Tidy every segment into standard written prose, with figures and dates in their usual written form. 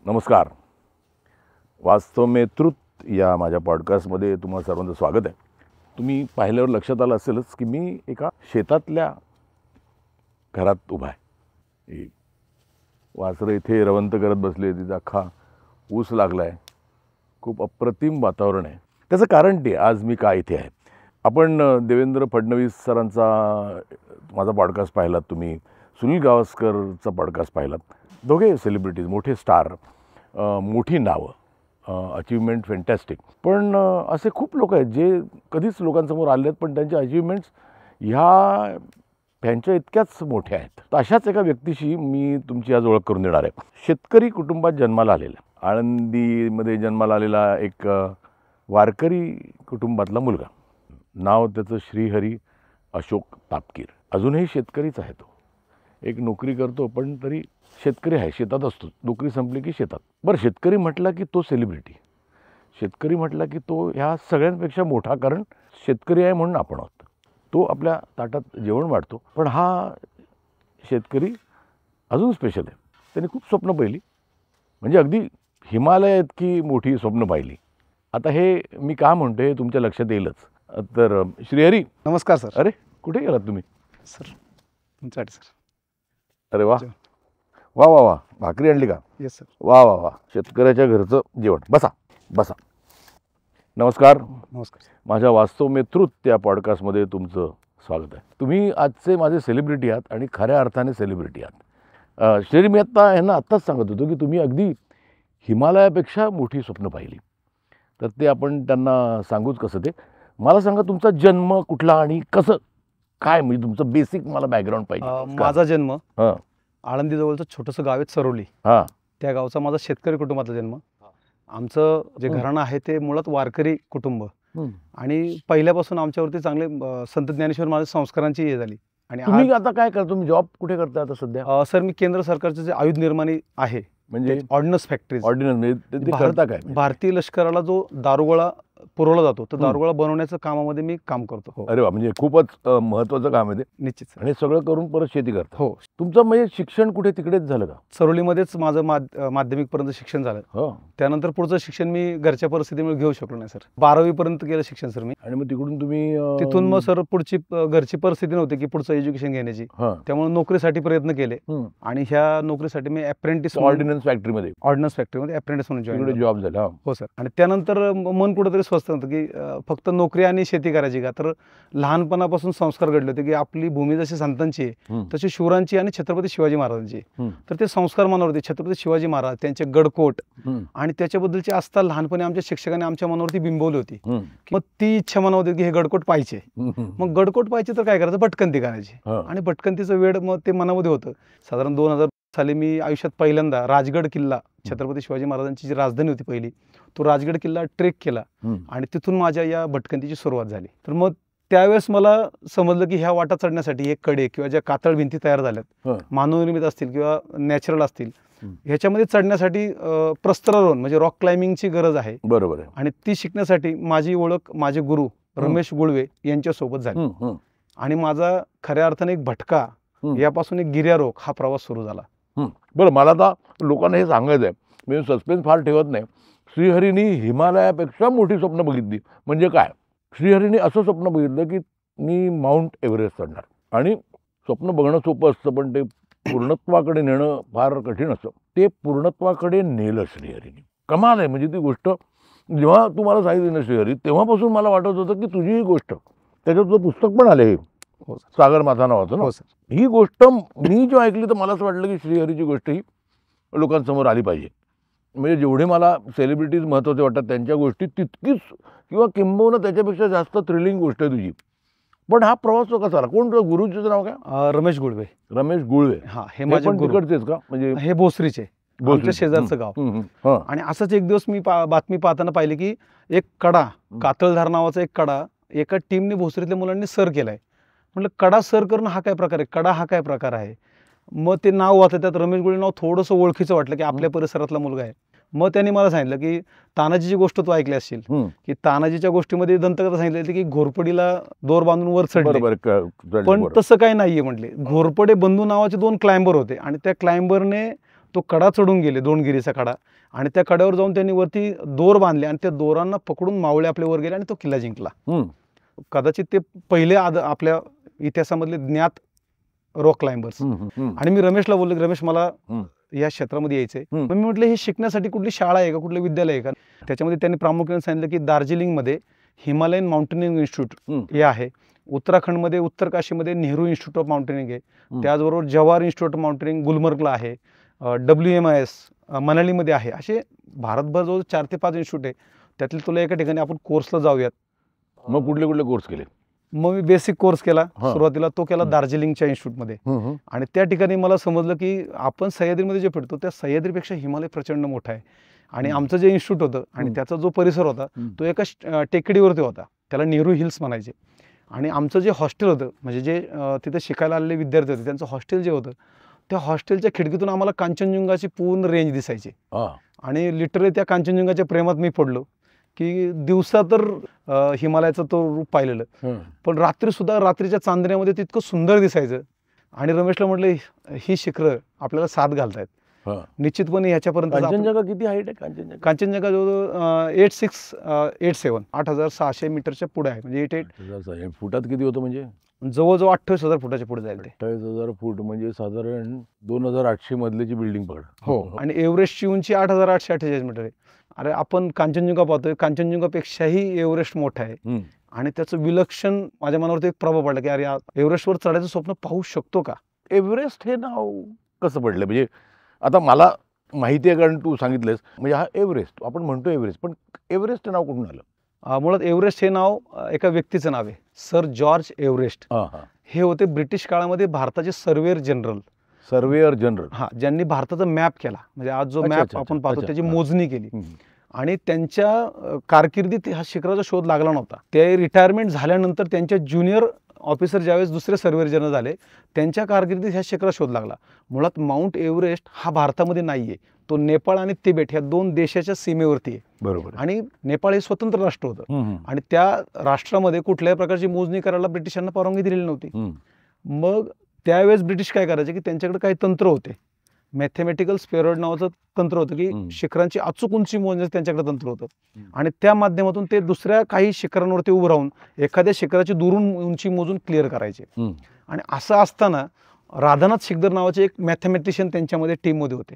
नमस्कार. वास्तव में ट्रुथ या माझ्या पॉडकास्टमध्ये तुम्हा सर्वांचं स्वागत आहे. तुम्ही पाहिल्यावर लक्षात आलं असेलच की मी एका शेतातल्या घरात उभा आहे. वासरं इथे रवंत करत बसले, तिचा अख्खा ऊस लागला आहे. खूप अप्रतिम वातावरण आहे. त्याचं कारण ते आज मी का इथे आहे. आपण देवेंद्र फडणवीस सरांचा माझा पॉडकास्ट पाहिलात, तुम्ही सुनील गावस्करचा पॉडकास्ट पाहिलात. दोघे सेलिब्रिटीज, मोठे स्टार, मोठी नावं, अचिव्हमेंट फॅन्टॅस्टिक. पण असे खूप लोक आहेत जे कधीच लोकांसमोर आले आहेत, पण त्यांच्या अचिव्हमेंट्स ह्या त्यांच्या इतक्याच मोठ्या आहेत. तर अशाच एका व्यक्तीशी मी तुमची आज ओळख करून देणार आहे. शेतकरी कुटुंबात जन्माला आलेला, आळंदीमध्ये जन्माला आलेला एक वारकरी कुटुंबातला मुलगा. नाव त्याचं श्रीहरी अशोक तापकीर. अजूनही शेतकरीच आहे तो. एक नोकरी करतो, पण तरी शेतकरी आहे, शेतात असतो. नोकरी संपली की शेतात. बरं, शेतकरी म्हटला की तो सेलिब्रिटी. शेतकरी म्हटला की तो ह्या सगळ्यांपेक्षा मोठा, कारण शेतकरी आहे म्हणून आपण आहोत. तो आपल्या ताटात जेवण वाढतो. पण हा शेतकरी अजून स्पेशल आहे. त्याने खूप स्वप्न पाहिली, म्हणजे अगदी हिमालय इतकी मोठी स्वप्न पाहिली. आता हे मी का म्हणतो हे तुमच्या लक्षात येईलच. तर श्रीहरी, नमस्कार सर. अरे कुठे गेलात तुम्ही? सर तुमच्यासाठी सर. अरे वा वा वा वा, भाकरी आणली का? Yes sir. वा वा वा, शेतकऱ्याच्या घरचं जेवण. बसा बसा. नमस्कार. नमस्कार. माझ्या वास्तव में ट्रुथ या पॉडकास्टमध्ये तुमचं स्वागत आहे. तुम्ही आजचे माझे सेलिब्रिटी आहात आणि खऱ्या अर्थाने सेलिब्रिटी आहात. श्री, मी आत्ताच सांगत होतो की तुम्ही अगदी हिमालयापेक्षा मोठी स्वप्न पाहिली. तर ते आपण त्यांना सांगूच कसं. ते मला सांगा, तुमचा जन्म कुठला आणि कसं काय, म्हणजे तुमचं बेसिक मला बॅकग्राऊंड पाहिजे. माझा जन्म हां आळंदीजवळचं छोटंसं गाव आहे चरोली. हां त्या गावचा माझा शेतकरी कुटुंबातला जन्म. आमचं जे घराणं आहे ते मुळात वारकरी कुटुंब, आणि पहिल्यापासून आमच्यावरती चांगले संत ज्ञानेश्वर महाराज संस्कारांची हे झाली. आणि तुम्ही आता काय करता? तुम्ही जॉब कुठे करता आता सध्या? सर, मी केंद्र सरकारचे जे आयुध निर्माणी आहे, म्हणजे ऑर्डिनन्स फॅक्टरीज. ऑर्डिनन्स ते करता काय? भारतीय लष्कराला जो दारुगोळा पुरवला जातो, तर दारुगोळा बनवण्याचं कामामध्ये मी काम करतो. हो. अरे वा, म्हणजे खूपच महत्त्वाचं काम आहे ते. निश्चित सर. आणि सगळं करून परत शेती करता. हो. तुमचं म्हणजे शिक्षण कुठे तिकडेच झालं का? चरोलीमध्येच माझं माध्यमिकपर्यंत शिक्षण झालं. हो. त्यानंतर पुढचं शिक्षण मी घरच्या परिस्थितीमुळे घेऊ शकलो नाही सर. 12वी पर्यंत केलं शिक्षण सर मी. आणि मग तिकडून तुम्ही तिथून मग सर पुढची घरची परिस्थिती नव्हती की पुढचं एज्युकेशन घेण्याची. त्यामुळे नोकरीसाठी प्रयत्न केले, आणि ह्या नोकरीसाठी मी अप्रेंटिस ऑर्डिनन्स फॅक्टरीमध्ये अप्रेंटिस म्हणून जॉईन जॉब झाला. हो सर. आणि त्यानंतर मन कुठेतरी स्वस्त नव्हतं की फक्त नोकरी आणि शेती करायची का. तर लहानपणापासून संस्कार घडले होते की आपली भूमी जशी संतांची आहे तशी शूरांची आणि छत्रपती शिवाजी महाराजांची. तर ते संस्कार मनावरती छत्रपती शिवाजी महाराज, त्यांचे गडकोट आणि त्याच्याबद्दलची आस्था लहानपणी आमच्या शिक्षकांनी आमच्या मनावरती बिंबवली होती. मग ती इच्छा मनावरती की हे गडकोट पाहिजे. मग गडकोट पाहिजे तर काय करायचं, भटकंती करायची. आणि भटकंतीचं वेळ मग ते मनामध्ये होतं. साधारण 2000 साली मी आयुष्यात पहिल्यांदा राजगड किल्ला, छत्रपती शिवाजी महाराजांची जी राजधानी होती पहिली, तो राजगड किल्ला ट्रेक केला, आणि तिथून माझ्या या भटकंतीची सुरुवात झाली. तर मग त्यावेळेस मला समजलं की ह्या वाटा चढण्यासाठी एक कडे किंवा ज्या कातळ भिंती तयार झाल्यात, मानवनिर्मित असतील किंवा नॅचरल असतील, ह्याच्यामध्ये चढण्यासाठी प्रस्तरारोहण म्हणजे रॉक क्लाइम्बिंगची गरज आहे. बरोबर आहे. आणि ती शिकण्यासाठी माझी ओळख माझे गुरु रमेश गुळवे यांच्यासोबत झाली. आणि माझा खऱ्या अर्थाने एक भटका यापासून एक गिर्यारोहक हा प्रवास सुरू झाला. बरं, मला आता लोकांना हे सांगायचं आहे, मी सस्पेन्स फार ठेवत नाही. श्रीहरीने हिमालयापेक्षा मोठी स्वप्न बघितली म्हणजे काय? श्रीहरीने असं स्वप्न बघितलं की मी माउंट एव्हरेस्ट चढणार. आणि स्वप्न बघणं सोपं असतं, पण ते पूर्णत्वाकडे नेणं फार कठीण असतं. ते पूर्णत्वाकडे नेलं श्रीहरीने. कमाल आहे. म्हणजे ती गोष्ट जेव्हा तुम्हाला सांगितली ना श्रीहरी, तेव्हापासून मला वाटत होतं की तुझी ही गोष्ट, त्याच्यात पुस्तक पण आले, हे सागर माथा नावाचं ना. ही गोष्ट मी जेव्हा ऐकली तर मला असं वाटलं की श्रीहरीची गोष्ट ही लोकांसमोर आली पाहिजे. म्हणजे जेवढे मला सेलिब्रिटीज महत्त्वाचे वाटतात त्यांच्या गोष्टी तितकीच किंवा किंबहुना त्याच्यापेक्षा जास्त थ्रिलिंग गोष्ट आहे तुझी. पण हा प्रवास तो कसा आला? कोण गुरुचं नाव काय? रमेश गुळवे. रमेश गुळवे. हा, हे माझे तिकडचेच का? म्हणजे हे भोसरीचे, आमच्या शेजारचं गाव. आणि असंच एक दिवस मी बातमी पाहताना पाहिली की एक कडा, कातळधार नावाचा एक कडा एका टीमने भोसरीतल्या मुलांनी सर केलाय. म्हटलं कडा सर करणं हा काय प्रकार आहे, कडा हा काय प्रकार आहे. मग ते नाव वाचलं, त्यात रमेश गुळे नाव थोडंसं ओळखीचं वाटलं की आपल्या परिसरातला मुलगा आहे. मग त्यांनी मला सांगितलं की तानाजीची गोष्ट तू ऐकली असशील की तानाजीच्या गोष्टीमध्ये दंतकथा सांगितली की घोरपडीला दोर बांधून वर चढले, पण तसं काही नाहीये म्हटले. घोरपडे बंधू नावाचे 2 क्लाइंबर होते आणि त्या क्लाइंबरने तो कडा चढून गेले, 2 गिरीचा कडा, आणि त्या कड्यावर जाऊन त्यांनी वरती दोर बांधले आणि त्या दोरांना पकडून मावळे आपल्या वर गेले आणि तो किल्ला जिंकला. कदाचित ते पहिले आपल्या इतिहासामधले ज्ञात रॉक क्लाइंबर्स. आणि मी रमेशला बोललो की रमेश मला या क्षेत्रामध्ये यायचंय. मग मी म्हटलं हे शिकण्यासाठी कुठली शाळा आहे का, कुठलं विद्यालय आहे का? त्याच्यामध्ये त्यांनी प्रामुख्याने सांगितलं की दार्जिलिंगमध्ये हिमालयन माउंटेनिंग इन्स्टिट्यूट हे आहे, उत्तराखंडमध्ये उत्तर काशीमध्ये नेहरू इन्स्टिट्यूट ऑफ माउंटेनिंग आहे, त्याचबरोबर जवाहर इन्स्टिट्यूट ऑफ माउंटेनिंग गुलमर्गला आहे, WMIS मनालीमध्ये आहे. असे भारतभर जवळ 4 ते 5 इन्स्टिट्यूट आहे. त्यातले तुला एका ठिकाणी आपण कोर्सला जाऊयात. मग कुठले कुठले कोर्स केले? मग मी बेसिक कोर्स केला सुरुवातीला, तो केला दार्जिलिंगच्या इन्स्टिट्यूटमध्ये. आणि त्या ठिकाणी मला समजलं की आपण सह्याद्रीमध्ये जे फिरतो त्या सह्याद्रीपेक्षा हिमालय प्रचंड मोठा आहे. आणि आमचं जे इन्स्टिट्यूट होतं आणि त्याचा जो परिसर होता तो एका टेकडीवरती होता, त्याला नेहरू हिल्स म्हणायचे. आणि आमचं जे हॉस्टेल होतं, म्हणजे जे तिथे शिकायला आलेले विद्यार्थी होते त्यांचं हॉस्टेल जे होतं, त्या हॉस्टेलच्या खिडकीतून आम्हाला कांचनजुंगाची पूर्ण रेंज दिसायची. आणि लिटरली त्या कांचनजुंगाच्या प्रेमात मी पडलो की दिवसा तर हिमालयाचं तो रूप पाहिलेलं, पण रात्रीच्या चांदण्यामध्ये तितकं सुंदर दिसायचं. आणि रमेशला म्हटलं ही शिखरं आपल्याला साथ घालतायत, निश्चितपणे ह्याच्यापर्यंत. कांचनजंगा किती हाईट आहे? कांचनजंगा जवळ 8687 8600 मीटरच्या पुढे आहे, म्हणजे 88 फुटात किती होतं? म्हणजे जवळजवळ 28,000 फुटाच्या पुढे जाईल ते. 28,000 फूट म्हणजे साधारण 2800 मधल्याची बिल्डिंग पकड. हो. आणि एव्हरेस्टची उंची 8,848 मीटर आहे. अरे आपण कांचनजुंगा पाहतोय, कांचनजुंगापेक्षाही एव्हरेस्ट मोठा आहे. आणि त्याचं विलक्षण माझ्या मनावरती एक प्रभाव पडला की अरे एव्हरेस्टवर चढायचं स्वप्न पाहू शकतो का? एव्हरेस्ट हे नाव कसं पडलं? म्हणजे आता मला माहिती आहे कारण तू सांगितलंस, म्हणजे हा एव्हरेस्ट आपण म्हणतो एव्हरेस्ट, पण एव्हरेस्ट नाव कुठून आलं? मुळात एव्हरेस्ट हे नाव एका व्यक्तीचं नाव आहे, सर जॉर्ज एव्हरेस्ट. हे होते ब्रिटिश काळामध्ये भारताचे सर्वेअर जनरल. ज्यांनी भारताचा मॅप केला, म्हणजे आज जो मॅप आपण पाहतो त्याची मोजणी केली. आणि त्यांच्या कारकिर्दीत ह्या शिखराचा शोध लागला नव्हता. ते रिटायरमेंट झाल्यानंतर त्यांच्या ज्युनियर ऑफिसर ज्यावेळेस दुसरे सर्वेअर जनरल झाले, त्यांच्या कारकिर्दीत ह्या शिखराचा शोध लागला. मुळात माउंट एव्हरेस्ट हा भारतामध्ये नाहीये, तो नेपाळ आणि तिबेट ह्या 2 देशाच्या सीमेवरती आहे. बरोबर. आणि नेपाळ हे स्वतंत्र राष्ट्र होतं आणि त्या राष्ट्रामध्ये कुठल्याही प्रकारची मोजणी करायला ब्रिटिशांना परवानगी दिलेली नव्हती. मग त्यावेळेस ब्रिटिश काय करायचे की त्यांच्याकडे काही तंत्र होते, मॅथमॅटिकल स्पेरॉइड नावाचं तंत्र होतं की शिखरांची अचूक उंची मोजण्याचं त्यांच्याकडे तंत्र होतं. आणि त्या माध्यमातून ते दुसऱ्या काही शिखरांवरती उभं राहून एखाद्या शिखराची दुरून उंची मोजून क्लिअर करायचे. आणि असं असताना राधानाथ शिकदर नावाचे एक मॅथमॅटिशियन त्यांच्यामध्ये टीममध्ये होते.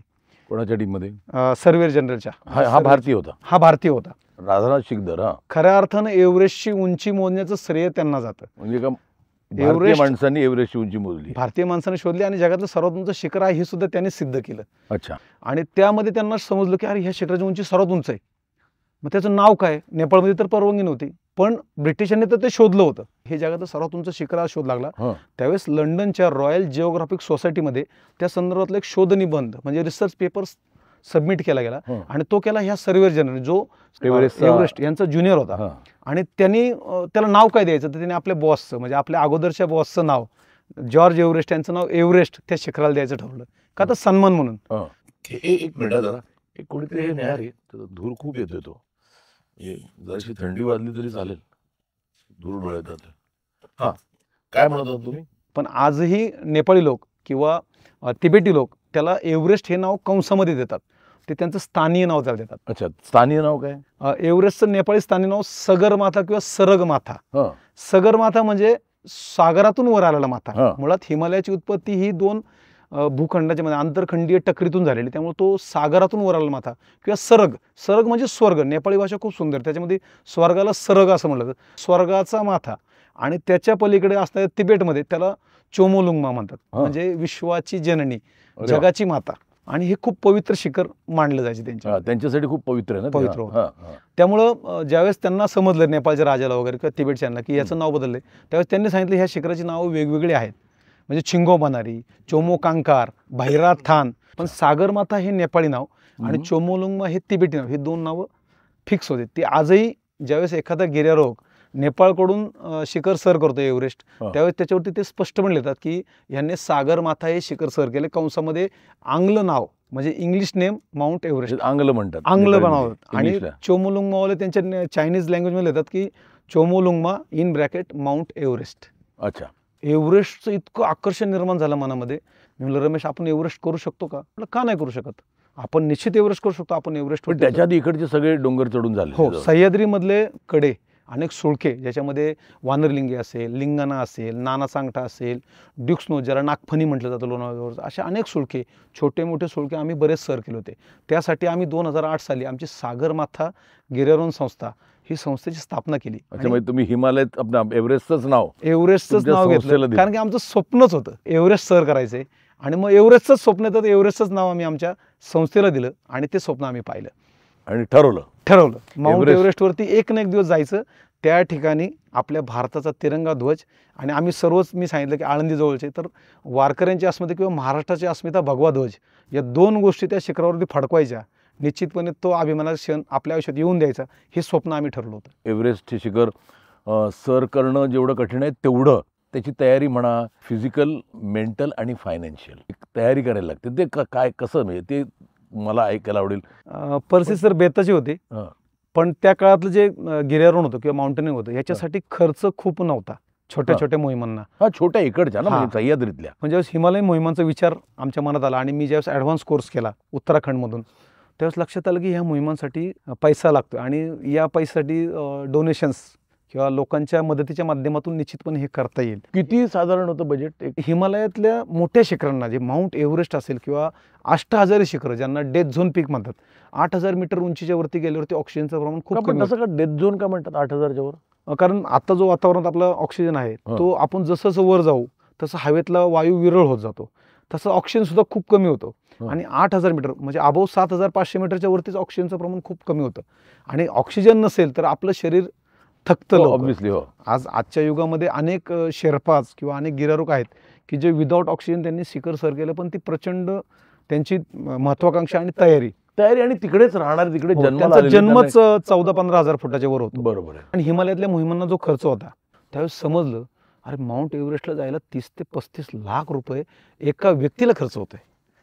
कोणाच्या टीममध्ये? सर्वेअर जनरलच्या. हा भारतीय होता. हा भारतीय होता, राधानाथ शिकदर. खऱ्या अर्थानं एव्हरेस्टची उंची मोजण्याचं श्रेय त्यांना जातं. म्हणजे का भारतीय माणसांनी एव्हरेस्टची उंची मोजली? भारतीय माणसाने शोधली आणि जगातलं सर्वात उंच शिखर आहे हे सुद्धा त्यांनी सिद्ध केलं. अच्छा. आणि त्यामध्ये त्यांना समजलं की अरे ह्या शिखराची उंची सर्वात उंच आहे. मग त्याचं नाव काय? नेपाळमध्ये तर परवानगी नव्हती, पण ब्रिटिशांनी तर ते शोधलं होतं. हे जगातलं सर्वात उंच शिखर शोध लागला. त्यावेळेस लंडनच्या रॉयल जिओग्राफिक सोसायटीमध्ये त्या संदर्भातला एक शोध निबंध म्हणजे रिसर्च पेपर सबमिट केला गेला. आणि तो केला ह्या सर्वेअर जनरल जो एव्हरेस्ट यांचा ज्युनियर होता. आणि त्यांनी त्याला नाव काय द्यायचं तर त्यांनी आपल्या बॉसचं, म्हणजे आपल्या अगोदरच्या बॉसचं नाव जॉर्ज एव्हरेस्ट यांचं नाव एव्हरेस्ट त्या शिखराला द्यायचं ठरवलं, का तर सन्मान म्हणून. एक मिनिट जरा, एक कोणीतरी हे न्याहार आहे, धूर खूप येतोय, तो जराशी थंडी वाजली तरी चालेल, धूर डोळ्यात जातं. हा, काय म्हणत होता तुम्ही? पण आजही नेपाळी लोक किंवा तिबेटी लोक त्याला एव्हरेस्ट हे नाव कंसामध्ये देतात, ते त्यांचं स्थानीय नाव त्याला देतात. अच्छा, स्थानीय नाव काय? एव्हरेस्टचं नेपाळी स्थानीय नाव सगरमाथा किंवा सरगमाथा. सगरमाथा म्हणजे सागरातून वर आलेला माथा. मुळात हिमालयाची उत्पत्ती ही 2 भूखंडाच्या मध्ये आंतरखंडीय टकरीतून झालेली, त्यामुळे तो सागरातून वर आलेला माथा किंवा सरग म्हणजे स्वर्ग. नेपाळी भाषा खूप सुंदर, त्याच्यामध्ये स्वर्गाला सरग असं म्हणलं जातं, स्वर्गाचा माथा. आणि त्याच्या पलीकडे असणाऱ्या तिबेटमध्ये त्याला चोमोलुंगमा म्हणतात, म्हणजे विश्वाची जननी, जगाची माता. आणि हे खूप पवित्र शिखर मानलं जायचे त्यांच्यासाठी, खूप पवित्र आहे ना, पवित्र होतं. त्यामुळं ज्यावेळेस त्यांना समजलं नेपाळच्या राजाला वगैरे किंवा तिबेटच्यांना की याचं नाव बदललंय, त्यावेळेस त्यांनी सांगितलं ह्या शिखराची नावं वेगवेगळी आहेत, म्हणजे चिंगो बनारी, चोमो कांकार, भैराथान. पण सागरमाथा हे नेपाळी नाव आणि चोमोलुंगमा हे तिबेटी नाव, हे 2 नावं फिक्स होते. ती आजही ज्यावेळेस एखादा गिर्यारोहक नेपाळकडून शिखर सर करतो एव्हरेस्ट, त्यावेळेस त्याच्यावरती ते स्पष्टपणे लिहितात की यांनी सागरमाथा हे शिखर सर केले, कंसामध्ये आंग्ल नाव म्हणजे इंग्लिश नेम माउंट एव्हरेस्ट, आंग्ल म्हणतात, आंग्ल बनवतात. आणि चोमोलुंगमावाले त्यांच्या चायनीज लँग्वेजमध्ये लिहितात की Chomolungma in bracket mount Everest. अच्छा. एव्हरेस्टचं इतकं आकर्षण निर्माण झालं मनामध्ये मी म्हणलं रमेश आपण एव्हरेस्ट करू शकतो का? म्हणलं का नाही करू शकत, आपण निश्चित एव्हरेस्ट करू शकतो. आपण एव्हरेस्ट पण त्याच्या आधी इकडचे सगळे डोंगर चढून झाले. हो, सह्याद्रीमधले कडे अनेक सुळके, ज्याच्यामध्ये वानरलिंगी असेल, लिंगाणा असेल, नाना सांगटा असेल, ड्युक्सनो ज्याला नागफणी म्हटलं जातं लोणावळ्यावर, असे अनेक सुळके, छोटे मोठे सुळके आम्ही बरेच सर केले होते. त्यासाठी आम्ही 2008 साली आमची सागरमाथा गिर्यारोहण संस्था ही संस्थेची स्थापना केली. त्याच्यामुळे तुम्ही हिमालयात आपलं एव्हरेस्टच नाव एव्हरेस्टच नाव संस्थेला घेतलं, दिलं. कारण की आमचं स्वप्नच होतं एव्हरेस्ट सर करायचे. आणि मग एव्हरेस्टच स्वप्न येतं, एव्हरेस्टच नाव आम्ही आमच्या संस्थेला दिलं आणि ते स्वप्न आम्ही पाहिलं आणि ठरवलं माउंट एव्हरेस्ट. एव्हरेस्टवरती एक ना एक दिवस जायचं. त्या ठिकाणी आपल्या भारताचा तिरंगा ध्वज आणि आम्ही सर्वच, मी सांगितलं की आळंदी जवळचे, तर वारकऱ्यांची अस्मिता किंवा महाराष्ट्राची अस्मिता भगवा ध्वज, या 2 गोष्टी त्या शिखरावरती फडकवायच्या. निश्चितपणे तो अभिमानाचा क्षण आपल्या आयुष्यात येऊन द्यायचा, हे स्वप्न आम्ही ठरवलं होतं. एव्हरेस्टचे शिखर सर करणं जेवढं कठीण आहे तेवढं त्याची तयारी म्हणा, फिजिकल, मेंटल आणि फायनान्शियल तयारी करायला लागते. ते काय कसं, म्हणजे ते मला ऐकायला आवडेल. परिस्थिती तर बेताची होती, हां. पण त्या काळातलं जे गिर्यारोहण होतं किंवा माउंटेनिंग होतं, याच्यासाठी खर्च खूप नव्हता छोट्या छोट्या मोहिमांना. हा, छोट्या इकडच्या ना, हां. म्हणजे सह्याद्रीतल्या. म्हणजे ज्यावेळेस हिमालयन मोहिमांचा विचार आमच्या मनात आला आणि मी ज्यावेळेस ॲडव्हान्स कोर्स केला उत्तराखंडमधून, त्यावेळेस लक्षात आलं की ह्या मोहिमांसाठी पैसा लागतो आणि या पैशासाठी डोनेशन्स किंवा लोकांच्या मदतीच्या माध्यमातून निश्चितपणे हे करता येईल. किती साधारण होतं बजेट? हिमालयातल्या मोठ्या शिखरांना, जे माउंट एव्हरेस्ट असेल किंवा 8000 शिखरं ज्यांना डेथ झोन पीक म्हणतात, 8000 मीटर उंचीच्या वरती गेल्यावरती ऑक्सिजनचं प्रमाण खूप कमी तसं का डेथ झोन का म्हणतात 8000च्या वर? कारण आता जो वातावरणात आपला ऑक्सिजन आहे, तो आपण जसं जसं वर जाऊ तसं हवेतला वायू विरळ होत जातो, तसं ऑक्सिजन सुद्धा खूप कमी होतो. आणि 8000 मीटर म्हणजे अबोव 7500 मीटरच्या वरतीच ऑक्सिजनचं प्रमाण खूप कमी होतं. आणि ऑक्सिजन नसेल तर आपलं शरीर थकतं लवकर. ऑब्व्हियसली. हो. आजच्या युगामध्ये अनेक शेर्पाज किंवा अनेक गिर्यारोहक आहेत की जे विदाऊट ऑक्सिजन त्यांनी शिखर सर केलं, पण ती प्रचंड त्यांची महत्वाकांक्षा आणि तयारी आणि तिकडेच राहणार, तिकडे जन्माला त्यांचा आलेले, जन्मच 14-15 हजार फुटाच्या वर होतो. बरोबर आहे. आणि हिमालयातल्या मोहिमांना जो खर्च होता, त्यावेळेस समजलं अरे माउंट एव्हरेस्टला जायला 30 ते 35 लाख रुपये एका व्यक्तीला खर्च होतोय